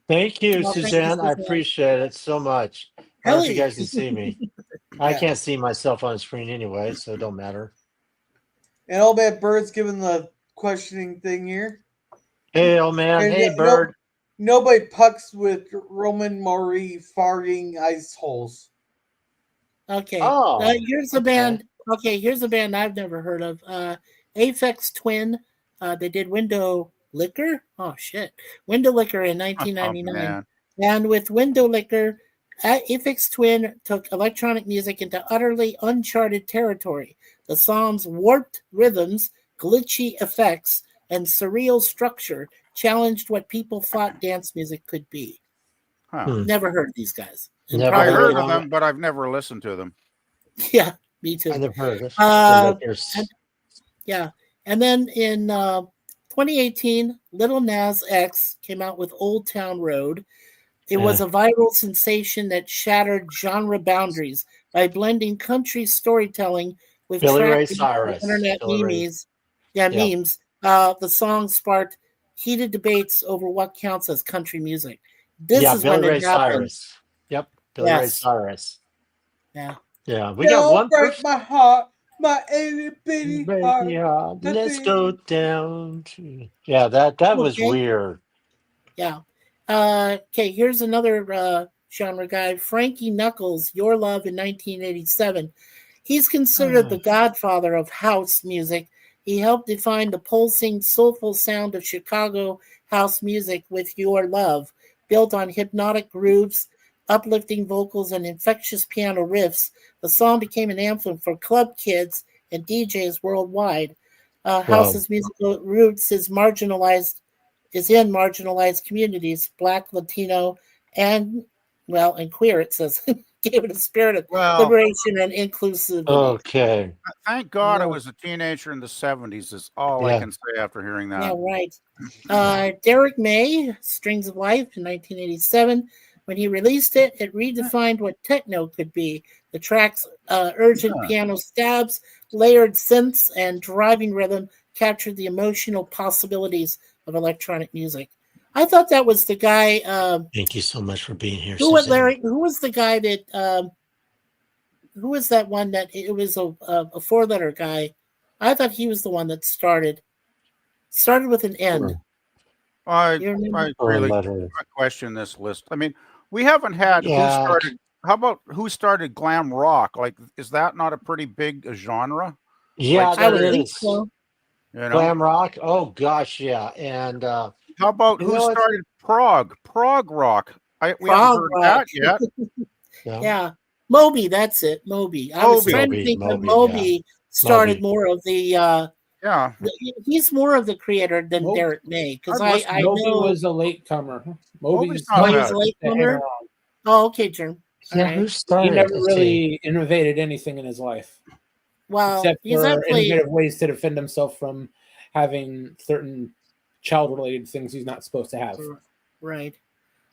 Thank you, Well, thank you, Suzanne. I Suzanne. appreciate it so much. I don't know if you Ellie. guys can see me. I Yeah. can't see myself on the screen anyway, so it don't matter. And Old Man Bird's giving the questioning thing here. Hey, old man. And Hey, Bird. nobody pucks with Roman Maury farting ice holes. Okay. Oh, Here's a okay. band. Okay, here's a band I've never heard of. Aphex Twin. They did Window Liquor. Oh shit, Window Liquor in Oh 1999. man. And with Window Liquor, Aphex Twin took electronic music into utterly uncharted territory. The song's warped rhythms, glitchy effects, and surreal structure challenged what people thought dance music could be. Huh. Hmm. Never heard of these guys. And Never I heard probably heard of of them. them, but I've never listened to them. yeah, me I too. never heard of the Uh, and Lickers. yeah, and then in 2018, Little Nas X came out with Old Town Road. It was Yeah. a viral sensation that shattered genre boundaries by blending country storytelling with Billy trap Ray beats and Cyrus. internet Billy Ray. memes. Yeah, Yeah. memes. The song sparked heated debates over what counts as country music. This Yeah, is Billy when it Ray happened. Cyrus. Yep, Billy Ray Yes. Cyrus. Yeah. Yeah, we got Don't one break person. my heart, my itty bitty heart. Yeah, The let's go thing. down to. Yeah, that was Okay. weird. Yeah. Okay, here's another genre guy, Frankie Knuckles, Your Love in 1987. He's considered the godfather of house music. He helped define the pulsing, soulful sound of Chicago house music with Your Love, built on hypnotic grooves, uplifting vocals, and infectious piano riffs. The song became an anthem for club kids and DJs worldwide. Well, House's musical roots is in marginalized communities, Black, Latino, and and queer. It says gave it a spirit of Well, liberation and inclusivity. okay. thank God I Yeah, was a teenager in the 70s, is all I Yeah. can say after hearing yeah, that. right. Derek May, Strings of Life in 1987. When he released it, it redefined what techno could be. The track's urgent Yeah. piano stabs, layered synths, and driving rhythm captured the emotional possibilities of electronic music. I thought that was the guy. Thank you so much for being here, Who was Susan. Larry? Who was the guy that? Who was that one that it was a 4 letter guy? I thought he was the one that started with an N. I You remember? I Or really letter. I question this list. I mean, we haven't had who Yeah. started. How about who started glam rock? Like, is that not a pretty big genre? Yeah, Like, I that would think is. so. you know, Glam rock. Oh gosh, yeah. And how about you who know it's started prog rock? We haven't Prog heard rock. that yet. yeah. Yeah, Moby. That's it. Moby. I was Moby, trying to think that Moby, yeah. Moby started Moby. more of the. yeah. He's more of the creator than Mo- Derek May because I've listened I to Moby know. was a latecomer. Moby's Moby's not Oh, he he was bad. a used to hang latecomer. around. Oh, okay, Jim. All Yeah, who right. He started? never Let's see. really innovated anything in his life, Well, except he's for actually innovative ways to defend himself from having certain child-related things he's not supposed to have. right.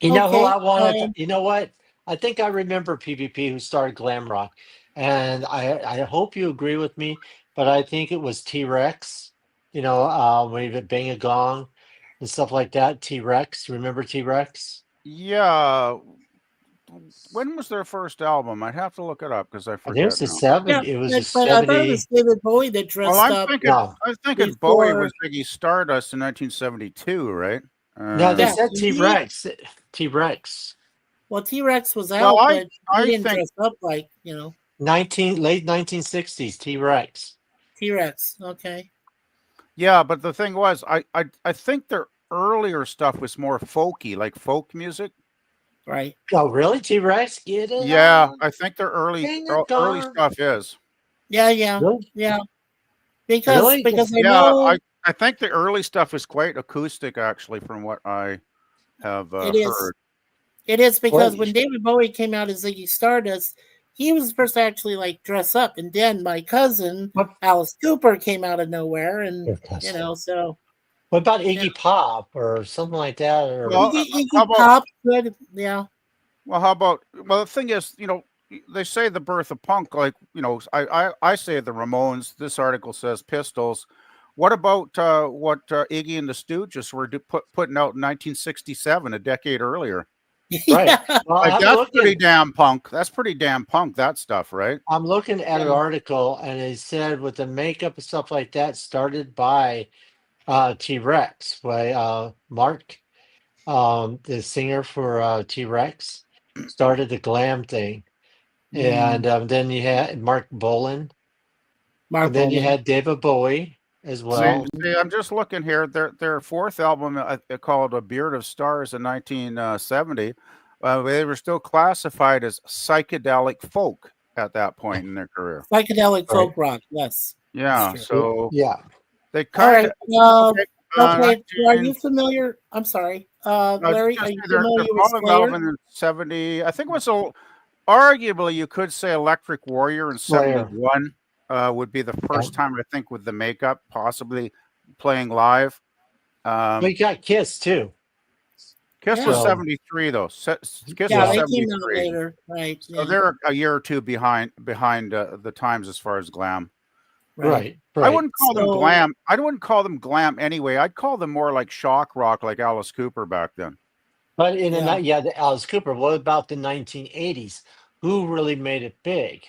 You know who Okay. I wanted? You know what? I think I remember PvP who started glam rock, and I hope you agree with me, but I think it was T Rex. You know, when he would bang a gong and stuff like that. T Rex, remember T Rex? Yeah. When was their first album? I'd have to look it up because I I think it was forget the now. 70. It was a but I thought it was 70. David Bowie that Well, dressed up No, I was thinking Bowie before. was Ziggy Stardust in 1972, right? no, they Yeah, said T he Rex. T Rex. well T Rex was Well, out, but he I didn't think dress up like 1960s T Rex. T Rex. Okay, yeah, but the thing was, I think their earlier stuff was more folky, like folk music. right. Oh, really? T Rex? Get it Yeah, on. I think their Bang a early gong. stuff is. Yeah, Really? yeah. Because Really? because I Yeah, know I think the early stuff is quite acoustic, actually, from what I have it is. heard. It is Well, because when David Bowie came out as Ziggy Stardust, he was the first to actually like dress up, and then my cousin what, Alice Cooper came out of nowhere, and what so about yeah. Iggy Pop or something like that? Or Well, how Iggy about Pop could, yeah. well, the thing is, they say the birth of punk, like, I say the Ramones. This article says Pistols. What about what Iggy and the Stooges were putting out in 1967, a decade earlier? right? Yeah. Well, Like, that's pretty damn punk. That's pretty damn punk, that stuff, right? I'm looking at an Yeah. article, and it said with the makeup and stuff like that started by T Rex by Mark, the singer for T Rex, started the glam thing. and then you had Mark Bolan, Mark and then you Bolan. had David Bowie as See, well. see, I'm just looking here. Their fourth album, called "A Beard of Stars" in 1970, they were still classified as psychedelic folk at that point in their career. Psychedelic Right. folk rock. Yes, that's Yeah, true. so Yeah. they All kind right. of okay. Okay. So are 19, you familiar? I'm sorry, Larry. Are just you they're familiar with following Slayer? Melvin in 70. I think it was arguably you could say Electric Warrior in Slayer. 71 would be the Yeah. first time I think with the makeup, possibly playing live. Well, you got Kiss too. Kiss Yeah. was So 73 though. Kiss Yeah, was they came out 73. later, right? So Yeah, they're a year or two behind the times as far as glam. right. I right. wouldn't call them So glam. I wouldn't call them glam anyway. I'd call them more like shock rock, like Alice Cooper back then. But in the yeah, night, yeah, the Alice Cooper. What about the 1980s? Who really made it big?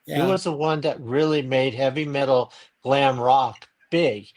Who yeah. was the one that really made heavy metal glam rock big?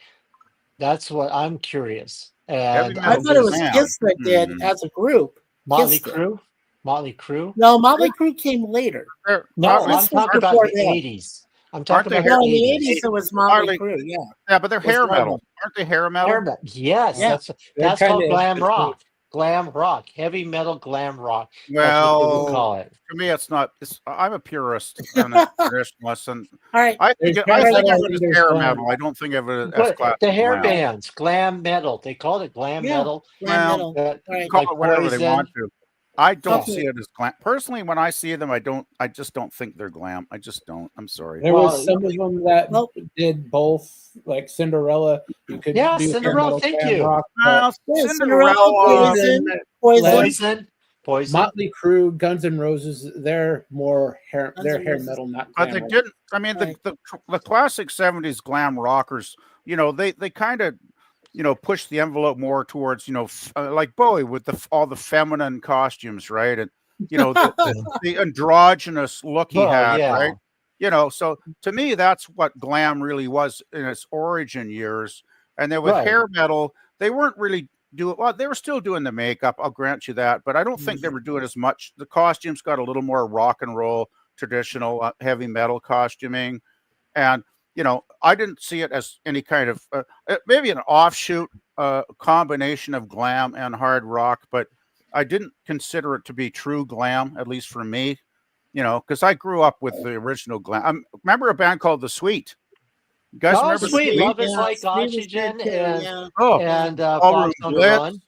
That's what I'm curious. Heavy And I metal I'm thought it just was glam. Kiss that did as a group. Motley Kiss did. Crue. Motley Crue. No, Motley Crue came later. No, Motley- I'm Kiss was talking about before the them. 80s. I'm Aren't talking they about No, the in the 80s. 80s it was Motley Motley- Crue. Yeah, Yeah, but they're was hair one of metal. them. Aren't they hair metal? Hair metal. Yes, Yeah. They're that's called kinda glam between- rock. Glam rock, heavy metal glam rock. That's what they would Well, call it. to me, it's not. I'm a purist and a traditionalist, and All right. I think There's I hair think metal of it as and hair there's metal. I don't think of it as But classic the hair glam. bands, glam metal. They called it glam Yeah, metal. glam Well, metal. But Right. call like it whatever they want Poison. to. I don't Okay. see it as glam. Personally, when I see them, I just don't think they're glam. I just don't. I'm sorry. There Well, was some of them that Well- did both, like Cinderella. You could Yeah, do hair Cinderella, metal, thank glam you. rock, Well, Yeah, Cinderella. Poison. Poison. Poison. Motley Crue, Guns N' Roses, they're more hair. Guns They're N' hair Roses. metal, not But glam they rock. didn't. I mean, Right. the classic '70s glam rockers. They kind of pushed the envelope more towards like Bowie with all the feminine costumes, right? And the androgynous look he Well, had, yeah. right? So to me, that's what glam really was in its origin years. And then with Right. hair metal, they weren't really doing well. They were still doing the makeup. I'll grant you that, but I don't think they were doing as much. The costumes got a little more rock and roll, traditional heavy metal costuming, and I didn't see it as any kind of maybe an offshoot combination of glam and hard rock, but I didn't consider it to be true glam, at least for me. Because I grew up with the original glam. Remember a band called The Sweet? You guys Oh, remember sweet. The Sweet? Love is Yeah, like Steve was oxygen good too, and yeah. Oh, Fox on the Blitz. Run.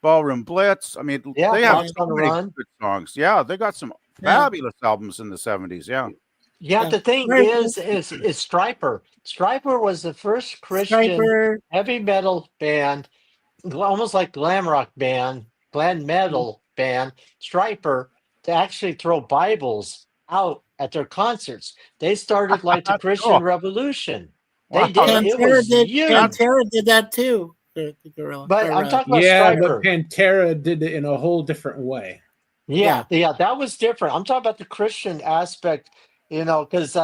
Ballroom Blitz. I mean, Yeah, they have Fox so on the many Run. good songs. Yeah, they got some Yeah. fabulous albums in the '70s. Yeah. Yeah, Yeah. the thing Very is Striper. Striper was the first Christian Striper. heavy metal band, almost like glam rock band, glam metal band, Striper, to actually throw Bibles out at their concerts. They started like the Christian Cool. Revolution. Wow, They did. It was huge. Pantera did that too. The gorilla. But Or, I'm talking about Yeah, Striper. but Pantera did it in a whole different way. Yeah, that was different. I'm talking about the Christian aspect, because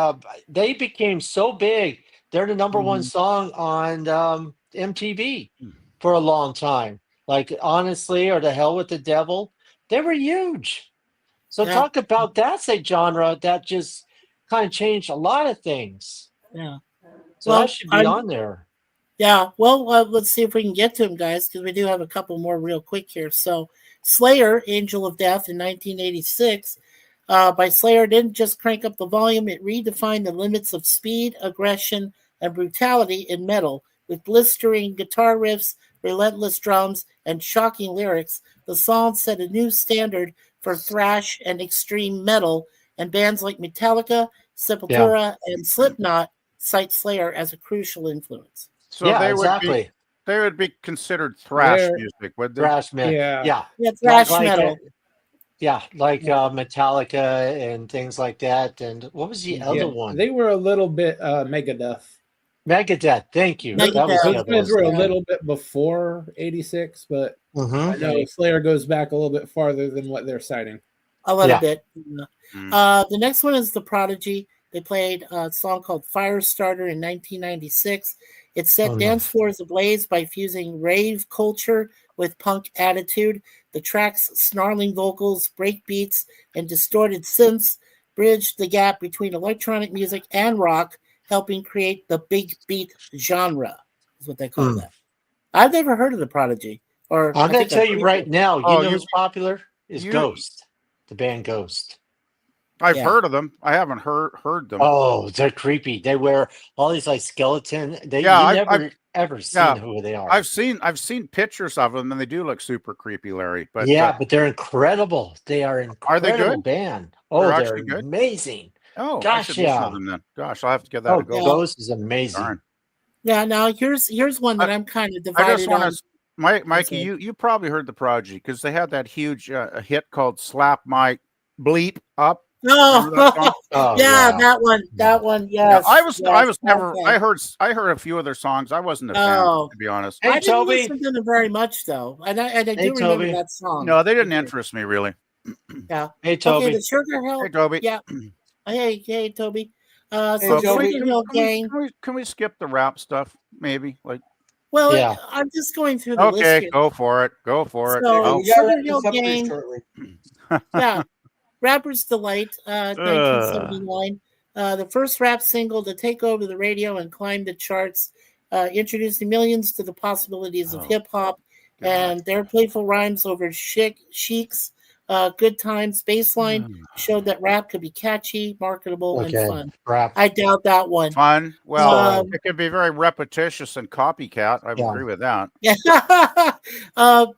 they became so big. They're the number one song on MTV for a long time. Like Honestly or The Hell with the Devil, they were huge. So Yeah. talk about that's a genre that just kind of changed a lot of things. Yeah. So Well, that should be I'm- on there. Yeah, well, let's see if we can get to them, guys, because we do have a couple more real quick here. So, Slayer, Angel of Death in 1986, by Slayer didn't just crank up the volume, it redefined the limits of speed, aggression, and brutality in metal. With blistering guitar riffs, relentless drums, and shocking lyrics, the song set a new standard for thrash and extreme metal, and bands like Metallica, Sepultura, and Slipknot cite Slayer as a crucial influence. So Yeah, they exactly. would be considered thrash They're- music, would they? Thrash metal. Yeah. Yeah. Yeah, thrash Like, metal. Metallica and things like that. And what was the other one? They were a little bit Megadeth. Megadeth. Thank you. Megadeth. That was the Those other guys one. were a little bit before '86, but Mhm. I know Slayer goes back a little bit farther than what they're citing. A little Yeah. bit. Mm. The next one is The Prodigy. They played a song called Firestarter in 1996. It set Oh, dance nice. floors ablaze by fusing rave culture with punk attitude. The track's snarling vocals, break beats, and distorted synths bridged the gap between electronic music and rock, helping create the big beat genre, is what they call that. I've never heard of the Prodigy. Or I'm I going to think tell I've you heard right of now, Oh, who's popular is you- Ghost, the band Ghost. I've Yeah. heard of them. I haven't heard them. Oh, they're creepy. They wear all these like skeleton. You never ever seen who they are. I've seen pictures of them, and they do look super creepy, Larry. But but they're incredible. They are an Are they incredible good? band. They're Oh, they're actually good? amazing. I Gosh, should listen yeah. to them then. Gosh, I'll have to give that Oh, a go. Ghost is amazing. Darn. Yeah, now here's one that I'm kind of I just divided want on. to, Mikey, you probably heard the Prodigy because they had that huge hit called "Slap My Bleep Up." Remember that song? Oh, yeah, that one, Yeah, yes. I was never. okay. I heard a few of their songs. I wasn't a fan, Oh. to be honest. Hey, I didn't Toby. listen to them very much though, and I Hey, do remember Toby. that song. No, they didn't I do. interest me really. Yeah. Hey, Toby. Okay, the Sugar Hill. Hey, Toby. Yeah. Hey, Toby. So Hey, the Toby. Sugar Hill Gang. Can we skip the rap stuff? Maybe like. Well, Yeah. I'm just going through the list Okay, here. go for it. Go for it. So, Go. We got to Sugar wrap Hill this up pretty Gang. shortly. Yeah. Rapper's Delight, 1979. The first rap single to take over the radio and climb the charts, introducing millions to the possibilities of hip hop and their playful rhymes over Chic's good times baseline showed that rap could be catchy, marketable, and fun. Rap. I doubt that one. Fun. Well, it can be very repetitious and copycat. I agree with that. Yeah.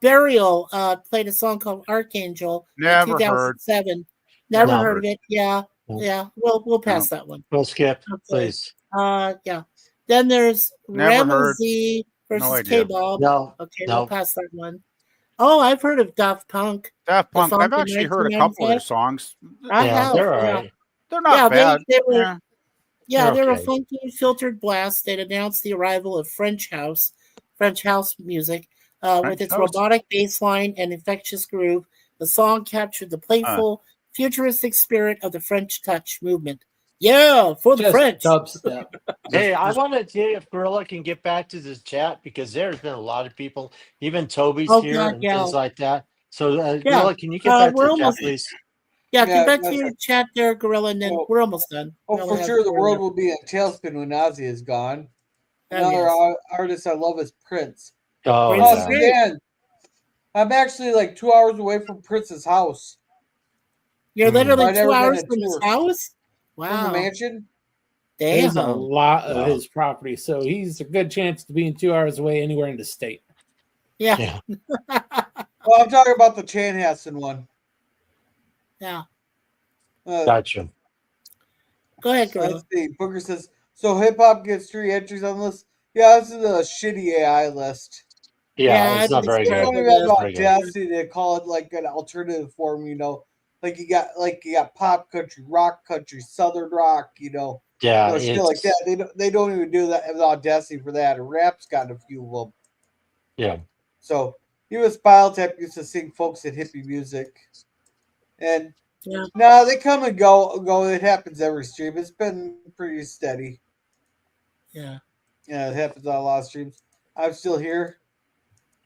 Burial played a song called Archangel Never in 2007. Never heard of it. Yeah. Yeah. We'll pass that one. We'll skip, Okay. please. Yeah. Then there's Never heard. Ramsey versus No idea. K-Bob. No. Okay, no. we'll pass that one. Oh, I've heard of Daft Punk. Daft Punk. Funk I've in actually heard a couple of their 1995. songs. I have. They're all yeah. right. They're not bad. They were. Yeah. They were a okay. funky, filtered blast that announced the arrival of French house music, with its house. robotic bass line and infectious groove. The song captured the playful, futuristic spirit of the French touch movement. Yeah, for the Just French. dubstep. Hey, I want to see if Gorilla can get back to this chat because there's been a lot of people, even Toby's Oh, here God, and yeah. things like that. So, Yeah. Gorilla, can you get back to We're the chat, almost- please? Yeah, Yeah, get back that's to your right. chat there, Gorilla, and then Oh. we're almost done. Oh, We for only have sure, the 4 world left. will be in tailspin when Ozzy is gone. Oh, Another yes. artist I love is Prince. Oh, Prince Oh, is yeah. great. man. I'm actually like 2 hours away from Prince's house. You're literally I've never 2 been hours to from his tour. house? From the Wow. mansion. There's a Damn. lot of Wow. his property, so he's a good chance to being 2 hours away anywhere in the state. Yeah. Yeah. Well, I'm talking about the Chanhassen one. Yeah. Gotcha. Go ahead, Gorilla. Let's see. Booker says, so hip hop gets 3 entries on the list. Yeah, this is a shitty AI list. Yeah, it's not very They good. don't even have the Very good. audacity to call it like an alternative form, you know. Like you got pop country, rock country, southern rock, you know. Yeah, Shit like that. They don't even do that, have the audacity for that. And rap's got a few of them. Yeah. So U.S. Biotech used to sing folks and hippie music, and no, they come and go. It happens every stream. It's been pretty steady. Yeah, it happens on a lot of streams. I'm still here.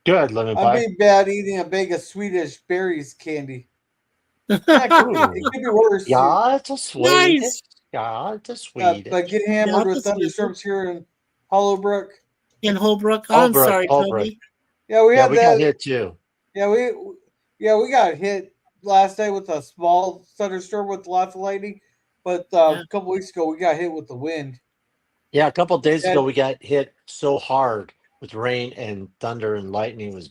Good, lemon I'm pie. being bad eating a bag of Swedish berries candy. It could be worse. Yeah, it's a sweet. Nice. Yeah, it's a sweet. But get hammered with thunderstorms here in Hollowbrook. In Holbrook. I'm Holbrook, sorry, Holbrook. Toby. Yeah, we had we that. got hit too. Yeah, we got hit last night with a small thunderstorm with lots of lightning, but a couple weeks ago we got hit with the wind. Yeah, a couple of days ago we got hit so hard with rain and thunder and lightning. It was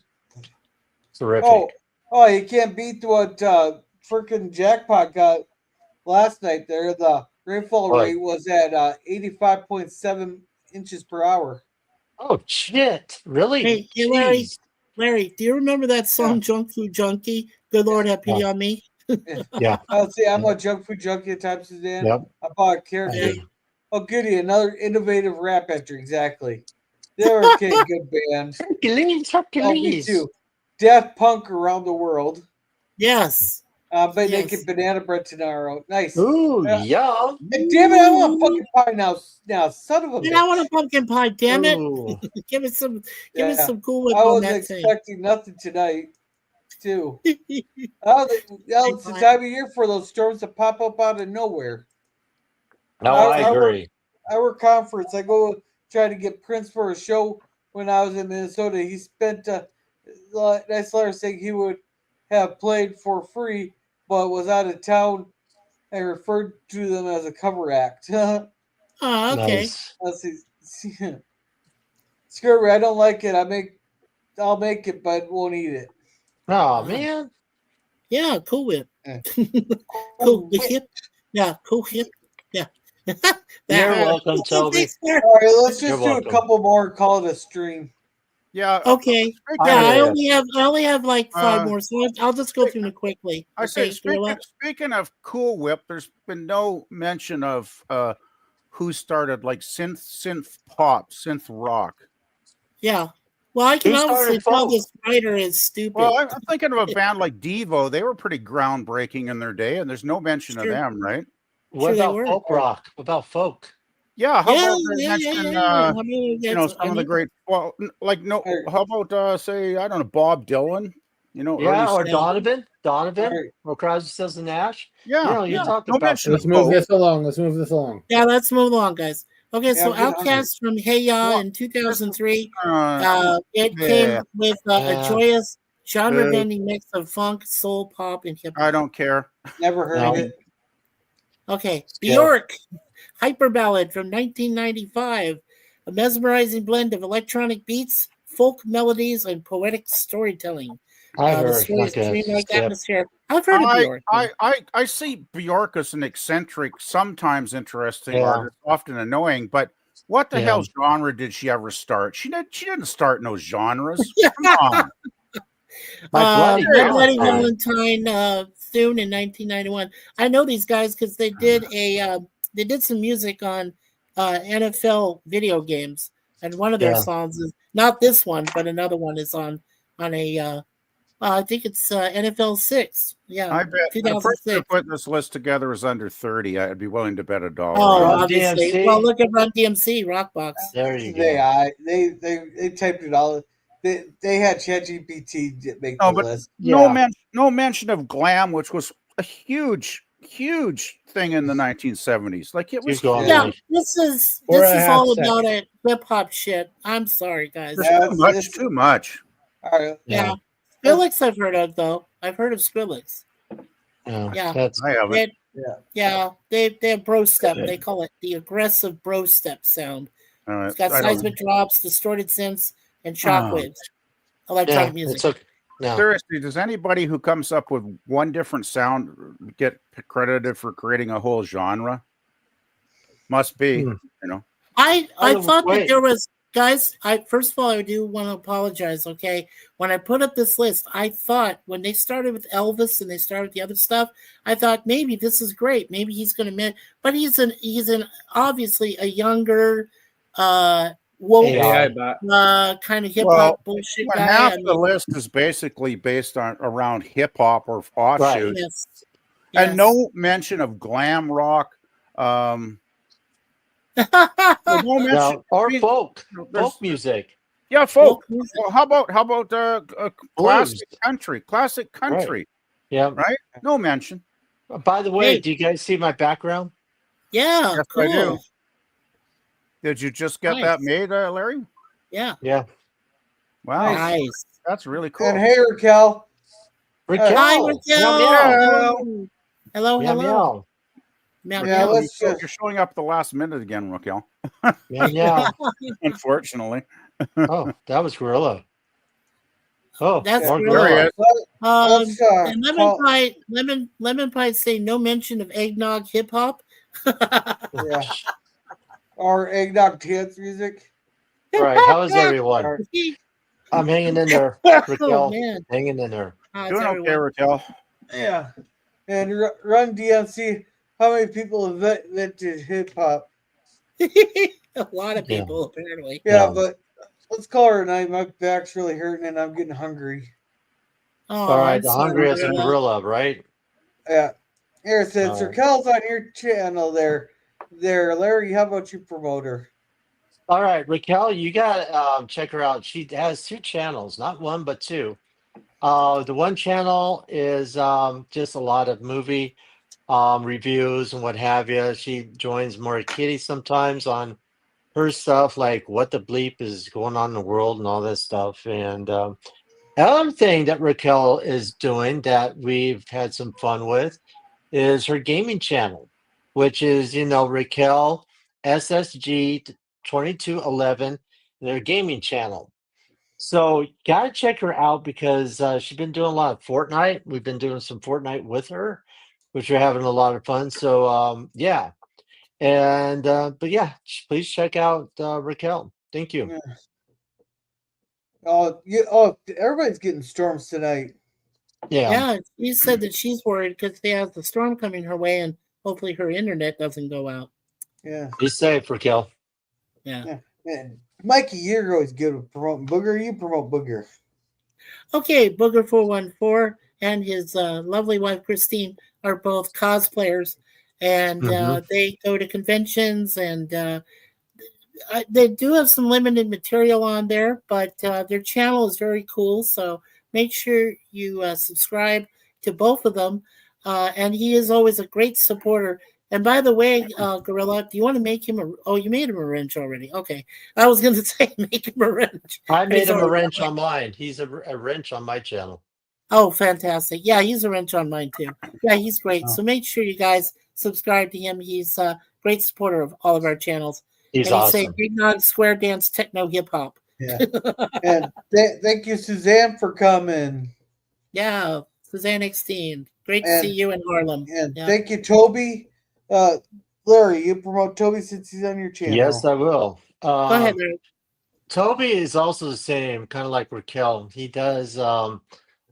terrific. Oh, you can't beat what freaking Jackpot got last night there. The rainfall rate was at 85.7 inches per hour. Oh shit! Really? Hey, Larry, do you remember that song "Junk Food Junkie"? Good Lord, have pity on me. Yeah. I'll say I'm a junk food junkie at times, Suzanne. Yep. I bought a carrot cake. Oh, goody, another innovative rap entry. Exactly. They're okay, good band. Hercules. Oh, me too. Daft Punk around the world. Yes. But naked banana bread tomorrow. Nice. Ooh, yum. Damn it, I want pumpkin pie now. Now, son of a bitch. I want a pumpkin pie, damn it. give us some cool whip I on wasn't that thing. expecting nothing tonight. too. Oh, it's the time of year for those storms to pop up out of nowhere. No, I I work agree. conference. I go try to get Prince for a show when I was in Minnesota. He spent a nice letter saying he would have played for free, but was out of town and referred to them as a cover act. Oh, okay. Nice. Let's see. Screw me, I don't like it. I'll make it, but won't eat it. Oh man. Yeah, Cool Whip. Eh. Cool Whip. Yeah, Cool Whip. Yeah. You're that. welcome, Toby. All right, let's You're just do a welcome. couple more and call it a stream. Yeah. Okay. Speaking Yeah, I of, hear I only have like five uh, more, so I'll just go through them quickly. I say Okay, Gorilla? speaking of Cool Whip, there's been no mention of who started like synth pop, synth rock. Yeah. Well, I can Who obviously started tell folk? this writer is stupid. Well, I'm thinking of a band like Devo. They were pretty groundbreaking in their day, and there's no mention of Sure. them, right? What Sure they about were. folk rock? What about folk? Yeah. How Yeah, about they yeah, yeah, mention yeah. I mean, you know, some of the great, well, like no, All right. how about say, I don't know, Bob Dylan, you know, Yeah, early or 70s? Donovan. Donovan. All right. Or Crosby, Stills and Nash. Yeah, You know, you're yeah. talking No about mention of Let's move folk. this along. Let's move this along. Yeah, let's move along, guys. Okay, Yeah, so I'm getting hungry. Outcast from Hey Ya What? in 2003. Uh, It yeah. came with a Yeah. joyous genre-bending mix of funk, soul, pop, and hip I hop. don't care. Never heard No. of it. Okay, Skip. Bjork, Hyper Ballad from 1995, a mesmerizing blend of electronic beats, folk melodies, and poetic storytelling. I The heard. story's Okay. dreamlike Skip. atmosphere. I've heard of Bjork. I see Bjork as an eccentric, sometimes interesting Yeah. artist, often annoying. But what the Yeah. hell genre did she ever start? She didn't start in those genres. Come on. My Bloody My Bloody Valentine. Valentine soon in 1991. I know these guys because they did they did some music on NFL video games, and one of their Yeah. songs is not this one, but another one is on a I think it's NFL 6. Yeah, I bet the person who 2006. put this list together is under 30. I'd be willing to bet $1 Oh, on it. Run obviously. DMC. Well, look at Run DMC, Rockbox. There you They go. they typed it all. They had ChatGPT make No, the but list. Yeah. no mention of glam, which was a huge thing in the 1970s. Like it was Keep going, huge. Yeah, Mike. this is 4.5 all seconds. about it hip hop shit. I'm sorry, guys. There's Yeah, too much. it's- Too much. All right. Yeah. Skrillex I've heard of though. I've heard of Skrillex. Yeah. Yeah. That's I haven't. They have bro step. They call it the aggressive bro step sound. All right. It's got I don't- seismic drops, distorted synths, and shockwaves. yeah. Electronic music. It's okay. No. Seriously, does anybody who comes up with one different sound get credited for creating a whole genre? Must be, Hmm. you know. I Oh, thought that wait. there was guys. I first of all I do want to apologize. Okay, when I put up this list, I thought when they started with Elvis and they started with the other stuff, I thought maybe this is great. Maybe he's going to but he's an obviously a younger, woke, AI. AI bot. kind of hip Well, hop bullshit When guy. half I the mean, list is basically based on around hip hop or offshoots, yes, and yes. no mention of glam rock. No mention. No. Or I mean, folk. there's- Folk music. Yeah, folk. Folk music. Well, how about classic Blues. country? Classic country. Yeah. Right? No mention. By the way, Hey. do you guys see my background? Yeah, Yes, cool. I do. Did you just get Nice. that made, Larry? Yeah, Yeah. Wow, nice. that's really cool. And hey, Raquel. Raquel. Hi, Meow, Raquel. meow. Hello, Meow, hello. meow. Meow, Yeah, meow. let's just You're showing up at the last minute again, Raquel. Meow, meow. Unfortunately. Oh, that was Gorilla. Oh, That's more Gorilla. There he is. let's And lemon pie say no mention of eggnog hip hop. yeah. Or eggnog dance music. Right. How is everyone? Or- I'm hanging in there. Oh Raquel, man, hanging in there. how's Doing okay, everyone? Raquel. Yeah. And Run DMC, how many people invented hip hop? A lot of Yeah. people apparently. Yeah, Yeah. but let's call her tonight. My back's really hurting and I'm getting hungry. Oh, All right, I'm the sorry, hungriest Gorilla. gorilla, right? Yeah. Here it says Oh. Raquel's on your channel there. Larry, how about you promote her? All right, Raquel, you got check her out. She has 2 channels, not one but 2. The one channel is just a lot of movie reviews and what have you. She joins more Kitty sometimes on her stuff, like what the bleep is going on in the world and all this stuff. And another thing that Raquel is doing that we've had some fun with is her gaming channel, which is, Raquel SSG 2211, their gaming channel. So gotta check her out because she's been doing a lot of Fortnite. We've been doing some Fortnite with her, which we're having a lot of fun. So yeah, and but yeah, please check out Raquel. Thank you. Yeah. Oh, everybody's getting storms tonight. Yeah, Yeah, she said that she's worried because they have the storm coming her way, and hopefully her internet doesn't go out. Yeah, be safe, Raquel. Yeah. yeah. Man, Mikey, you're always good with promoting Booger. You promote Booger. Okay, Booger414 and his lovely wife Christine are both cosplayers, and Hmm. they go to conventions, and they do have some limited material on there, but their channel is very cool. So make sure you subscribe to both of them. And he is always a great supporter. And by the way, Gorilla, do you want to make him a? Oh, you made him a wrench already. Okay, I was going to say make him a wrench. I But made he's him a already wrench on mine. He's a wrench on my channel. Oh, fantastic. Yeah, he's a wrench on mine too. Yeah, he's great. Oh. So make sure you guys subscribe to him. He's a great supporter of all of our channels. He's And he's saying awesome. big nog square dance techno hip hop. Yeah. And thank you, Suzanne, for coming. Yeah, Suzanne Exteen. Great to see And you in Harlem. and Yeah. thank you, Toby. Uh, Larry, you promote Toby since he's on your Yes, channel. I will. Go ahead, Larry. Toby is also the same, kind of like Raquel. He does a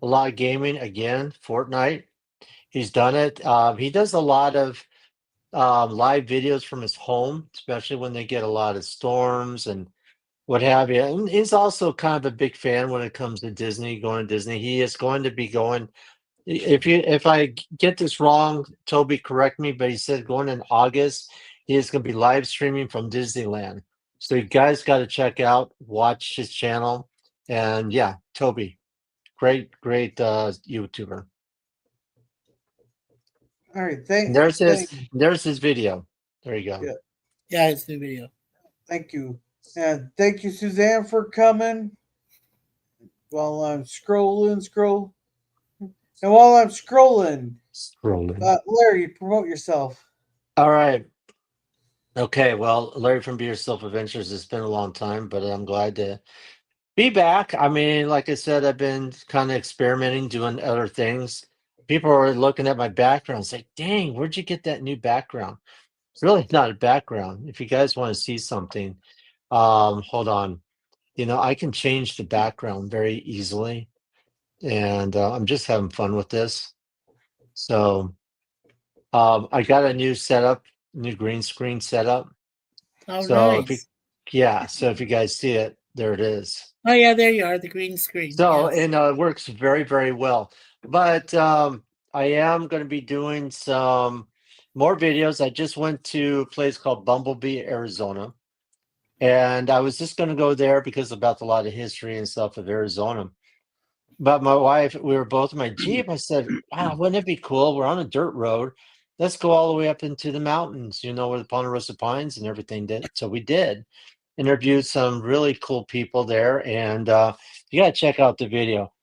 lot of gaming again, Fortnite. He's done it. He does a lot of live videos from his home, especially when they get a lot of storms and what have you. And he's also kind of a big fan when it comes to Disney, going to Disney. He is going to be going. If I get this wrong, Toby, correct me. But he said going in August, he is going to be live streaming from Disneyland. So you guys got to check out, watch his channel, and yeah, Toby, great YouTuber. All right, And there's his video. There you go. Yeah. Yeah, it's new video. thank you, and thank you, Suzanne, for coming. While I'm scroll, and while I'm scrolling, Scrolling. Larry, promote yourself. All right. Okay. Well, Larry from Be Yourself Adventures. It's been a long time, but I'm glad to be back. I mean, like I said, I've been kind of experimenting, doing other things. People are looking at my background, say, "Dang, where'd you get that new background?" It's really not a background. If you guys want to see something, hold on. I can change the background very easily, and I'm just having fun with this. So I got a new setup, new green screen setup. Oh, So if you, nice. yeah, so if you guys see it, there it is. Oh, yeah, there you are, the green screen. So, Yes. and it works very, very well. But I am going to be doing some more videos. I just went to a place called Bumblebee, Arizona. And I was just going to go there because about a lot of history and stuff of Arizona. But my wife, we were both in my Jeep. I said, wow, wouldn't it be cool? We're on a dirt road. Let's go all the way up into the mountains, where the Ponderosa Pines and everything did. So we did. Interviewed some really cool people there. And you got to check out the video.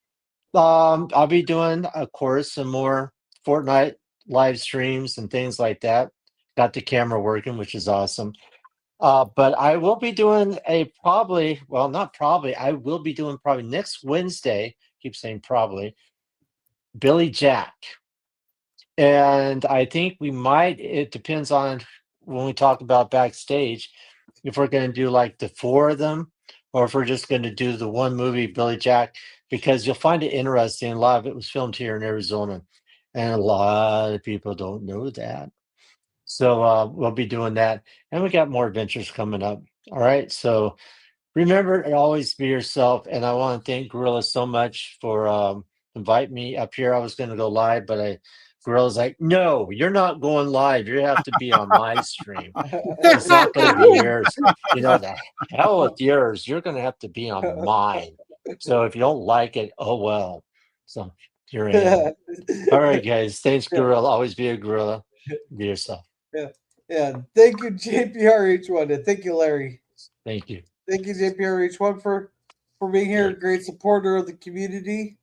I'll be doing, of course, some more Fortnite live streams and things like that. Got the camera working, which is awesome. But I will be doing not probably, I will be doing probably next Wednesday, keep saying probably, Billy Jack. And I think it depends on when we talk about backstage, if we're going to do like the four of them, or if we're just going to do the one movie, Billy Jack, because you'll find it interesting. A lot of it was filmed here in Arizona, and a lot of people don't know that. So we'll be doing that. And we got more adventures coming up. All right. So remember to always be yourself. And I want to thank Gorilla so much for inviting me up here. I was going to go live, but Gorilla's like, no, you're not going live. You have to be on my stream. It's not going to be yours. The hell with yours. You're going to have to be on mine. So if you don't like it, oh well. So here I am. All right, guys. Thanks, Gorilla. Always be a gorilla. Be yourself. Yeah. Thank you, JPRH1, and thank you, Larry. Thank you. Thank you, JPRH1, for being here. Great supporter of the community.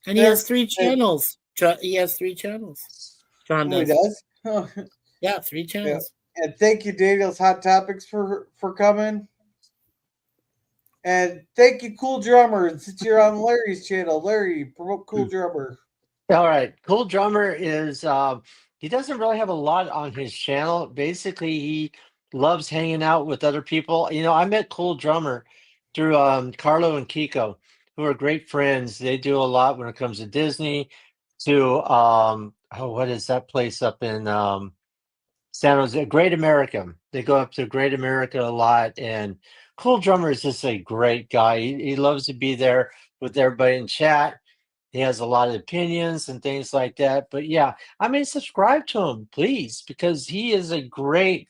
And he has 3 channels. He has 3 channels. John Oh, he does. does? Yeah, 3 channels. And thank you, Daniel's Hot Topics, for coming. And thank you, Cool Drummer. And since you're on Larry's channel, Larry, promote Cool Drummer. All right. Cool Drummer is he doesn't really have a lot on his channel. Basically, he loves hanging out with other people. You know, I met Cool Drummer through Carlo and Kiko, who are great friends. They do a lot when it comes to Disney, to what is that place up in San Jose? Great America. They go up to Great America a lot, and Cool Drummer is just a great guy. He loves to be there with everybody in chat. He has a lot of opinions and things like that. But yeah, I mean, subscribe to him, please, because he is a great,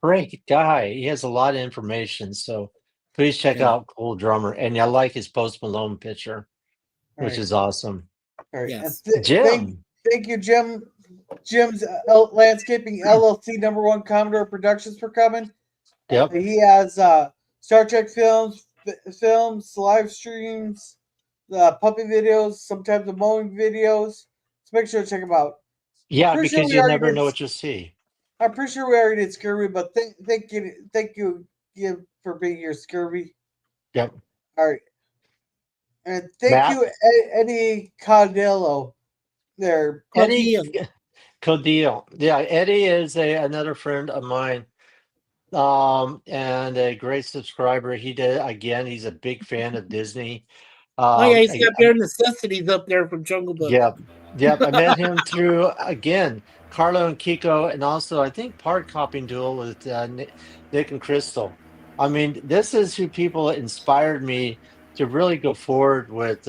great guy. He has a lot of information. So please check out Cool Drummer. And I like his Post Malone picture, which is awesome. All right. Yes. Jim. Thank you, Jim. Jim's Landscaping LLC #1 Commodore Productions for coming. Yep. He has Star Trek films, live streams, puppy videos, sometimes the mowing videos. So make sure to check him out. Yeah, because you never know what you'll see. I'm pretty sure we already did Scurvy, but thank you for being here, Scurvy. Yep. All right. And thank you, Eddie Caudello. There. Eddie Codillo. Yeah, Eddie is another friend of mine. And a great subscriber. He's a big fan of Disney. He's got Bare Necessities up there from Jungle Book. Yep. I met him through, again, Carlo and Kiko, and also I think part copying duel with Nick and Crystal. I mean, this is who people inspired me to really go forward with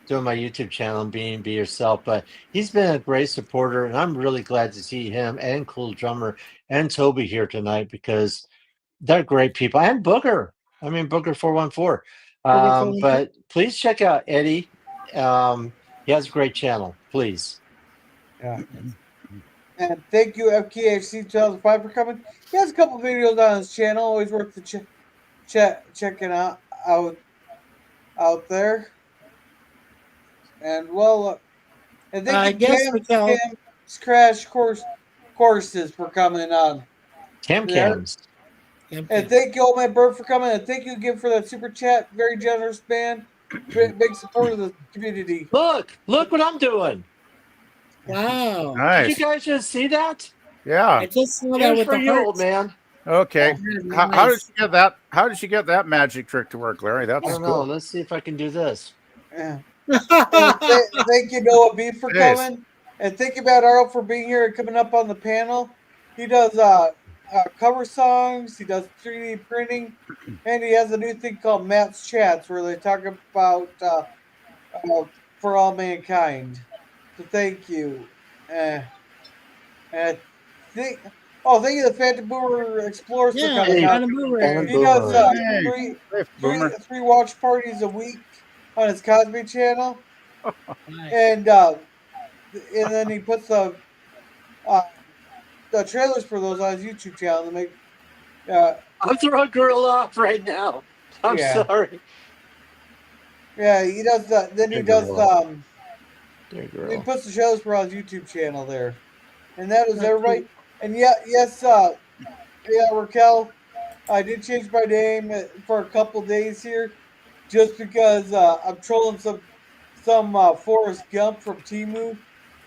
doing my YouTube channel and be yourself. But he's been a great supporter, and I'm really glad to see him and Cool Drummer and Toby here tonight, because they're great people. And Booker. I mean, Booker 414. But please check out Eddie. He has a great channel. Please. Yeah. And thank you, FKHC 2005, for coming. He has a couple videos on his channel. Always worth the checking out there. And and thank you, Cam's Crash Courses for coming on. Cams. And thank you, Old Man Bird, for coming. And thank you again for that super chat. Very generous man. Big support of the community. Look what I'm doing. Wow. Nice. Did you guys just see that? Yeah. I just saw that with for the you, heart. old man. Okay. Nice. How did you get that? How did you get that magic trick to work, Larry? That's I don't know. Let's see if I can do this. Yeah. Thank you, Noah B, for coming. And thank you, Matt Arl, for being here and coming up on the panel. He does cover songs, he does 3D printing, and he has a new thing called Matt's Chats, where they talk about For All Mankind. So thank you. And thank you, the Phantom Boomer Explorers, for coming out. He does three watch parties a week on his Cosby channel. And then he puts the trailers for those on his YouTube channel to make. I'm throwing Gorilla off right now. I'm sorry. Yeah, he does that. Then he does he puts the trailers for on his YouTube channel there, and that is everybody. And yes, Raquel, I did change my name for a couple days here, just because I'm trolling some Forrest Gump from Temu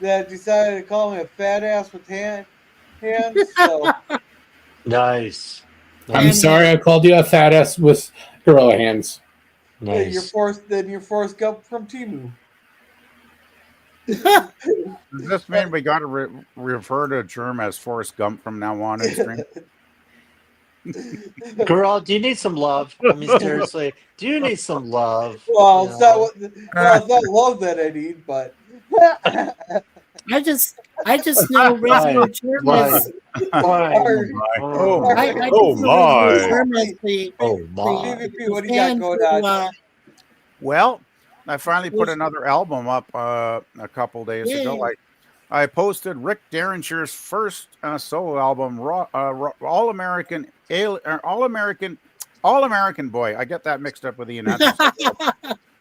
that decided to call me a fat ass with hands. So nice. I'm sorry I called you a fat ass with gorilla hands. Nice. You're Forrest Gump from Temu. Does this mean we got to refer to Germ as Forrest Gump from now on in stream? Girl, do you need some love? I mean, seriously, do you need some love? Well, it's not love that I need, but I just know regular Germ is. Oh my! PvP, what do you got going on? Well, I finally put another album up a couple days ago. Yay. I posted Rick Derringer's first solo album, All American, All American Boy. I get that mixed up with the United States.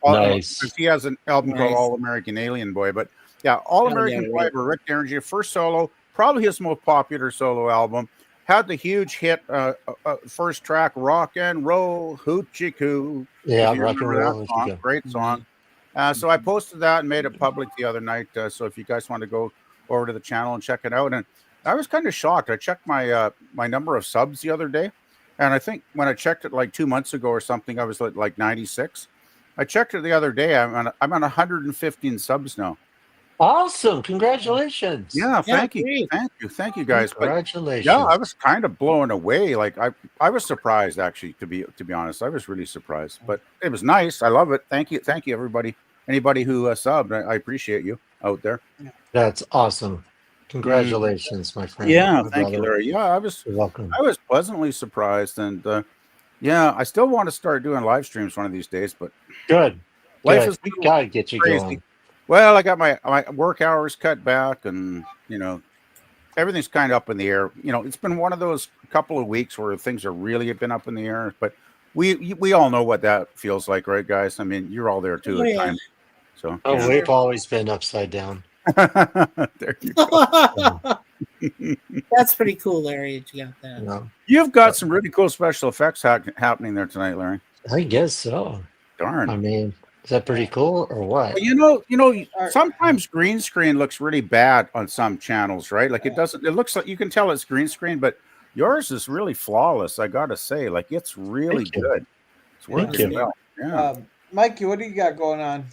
Nice. He has an album called Nice. All American Alien Boy, but yeah, All Oh, American yeah, Boy right. by Rick Derringer, first solo, probably his most popular solo album. Had the huge hit first track, Rock and Roll Hoochie Coo. Yeah, If you rock and remember that roll. song, great song. So I posted that and made it public the other night. So if you guys want to go over to the channel and check it out, and I was kind of shocked. I checked my my number of subs the other day, and I think when I checked it like 2 months ago or something, I was like 96. I checked it the other day. I'm on 115 subs now. Awesome. Congratulations. Yeah, Yeah, thank you, great. thank you guys. But Congratulations. yeah, I was kind of blown away. Like I was surprised actually. To be honest, I was really surprised. But it was nice. I love it. Thank you, everybody. Anybody who subbed, I appreciate you out there. That's awesome. Congratulations, my friend. Yeah, my thank you, brother. Larry. Yeah, You're welcome. I was pleasantly surprised, and yeah, I still want to start doing live streams one of these days. But Good. life Good. is We gotta get you crazy. going. Well, I got my work hours cut back, and everything's kind of up in the air. It's been one of those couple of weeks where things are really been up in the air. But we all know what that feels like, right, guys? I mean, you're all there too Oh, at yeah. times. So Oh, yeah. we've always been upside down. There you go. That's pretty cool, Larry, that you got that. Yeah. You've got some really cool special effects happening there tonight, Larry. I guess so. Darn. I mean, is that pretty cool or what? Well, sometimes green screen looks really bad on some channels, right? Like it doesn't. It looks like you can tell it's green screen, but yours is really flawless. I gotta say, like it's really Thank you. good. It's working well. Yeah. Mikey, what do you got going on?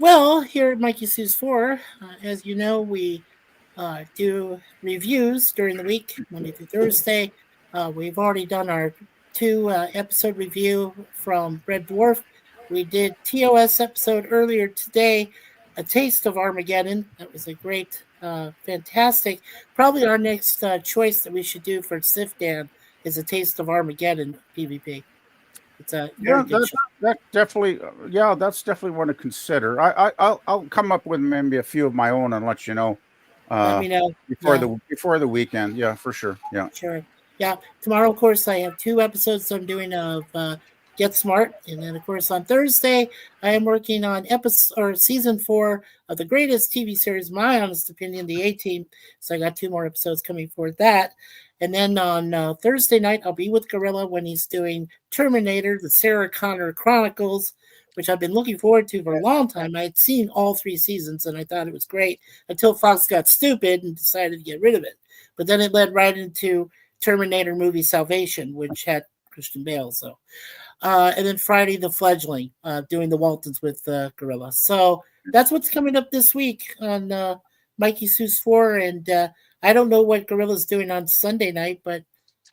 Well, here at Mikey Sue's 4, as you know, we do reviews during the week, Monday through Thursday. We've already done our 2 episode review from Red Dwarf. We did TOS episode earlier today, A Taste of Armageddon. That was a great, fantastic. Probably our next choice that we should do for Sifdan is A Taste of Armageddon PvP. It's a very good show. That definitely, that's definitely one to consider. I'll come up with maybe a few of my own and let you know. Let me know. Before the weekend. Yeah, for sure. Yeah. Sure. Yeah. Tomorrow, of course, I have 2 episodes I'm doing of Get Smart, and then, of course, on Thursday, I am working on season 4 of the greatest TV series, my honest opinion, the A-Team. So I got 2 more episodes coming for that. And then on Thursday night, I'll be with Gorilla when he's doing Terminator, the Sarah Connor Chronicles, which I've been looking forward to for a long time. I had seen all 3 seasons, and I thought it was great until Fox got stupid and decided to get rid of it. But then it led right into Terminator movie Salvation, which had Christian Bale. So, and then Friday, The Fledgling, doing the Waltons with Gorilla. So that's what's coming up this week on Mikey Seuss 4. And I don't know what Gorilla's doing on Sunday night, but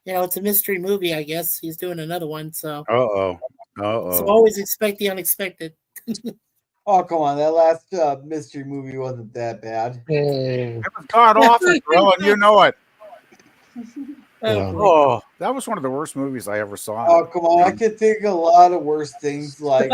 it's a mystery movie, I guess. He's doing another one. So, so always expect the unexpected. Oh, come on. That last mystery movie wasn't that bad. Hey. It was god awful, bro, and you know it. Yeah. Oh, that was one of the worst movies I ever saw. Oh, come on. I could think of a lot of worse things like.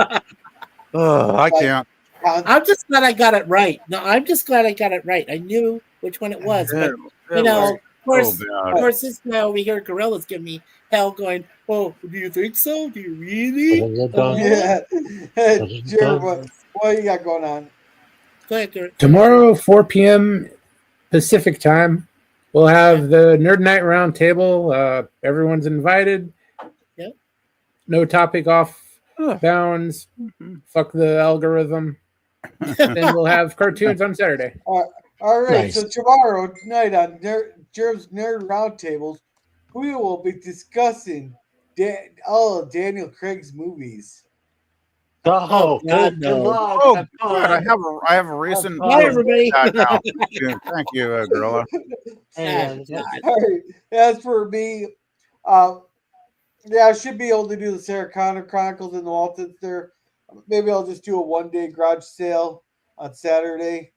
I can't. I'm just glad I got it right. No, I'm just glad I got it right. I knew which one it was. But, of course, this now we hear Gorilla's giving me hell going, oh, do you think so? Do you really? Yeah. Jared, what you got going on? Go ahead, Jared. Tomorrow, 4 p.m. Pacific time, we'll have the Nerd Night Roundtable. Everyone's invited. Yep. No topic off bounds. Fuck the algorithm. Then we'll have cartoons on Saturday. All right. Nice. So tomorrow night on Jared's Nerd Roundtables, we will be discussing all of Daniel Craig's movies. Oh, God, good no. luck. Oh, Have good. fun. I have a reason. Bye, everybody. Thank you, Gorilla. Hey, All right. As for me, I should be able to do the Sarah Connor Chronicles and the Waltons there. Maybe I'll just do a 1-day garage sale on Saturday.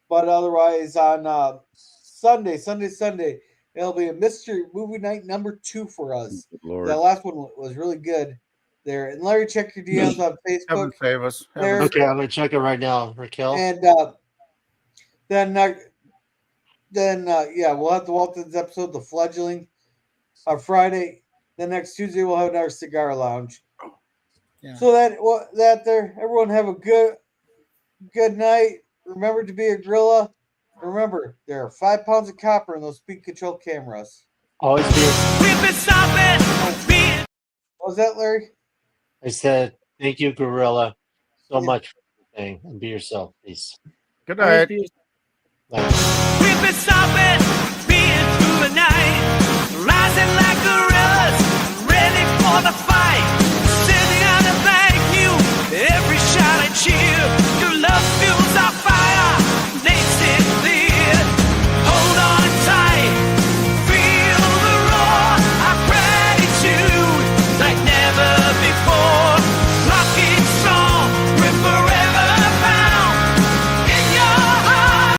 But otherwise, on Sunday, it'll be a mystery movie night number 2 for us. Lord. That last one was really good. there. And Larry, check your DMs on Facebook. Heaven save us. There. Okay, I'm gonna check it right now, Raquel. And then yeah, we'll have the Walton's episode, The Fledgling, on Friday. Then next Tuesday we'll have our cigar lounge. Yeah. So that there, everyone have a good night. Remember to be a gorilla. Remember, there are 5 pounds of copper in those speed control cameras. Always be. What was that, Larry? I said thank you, Gorilla, so Yeah. much for everything, and be yourself, please. Good Always night. be- Bye. We've been stopping, being through the night, rising like a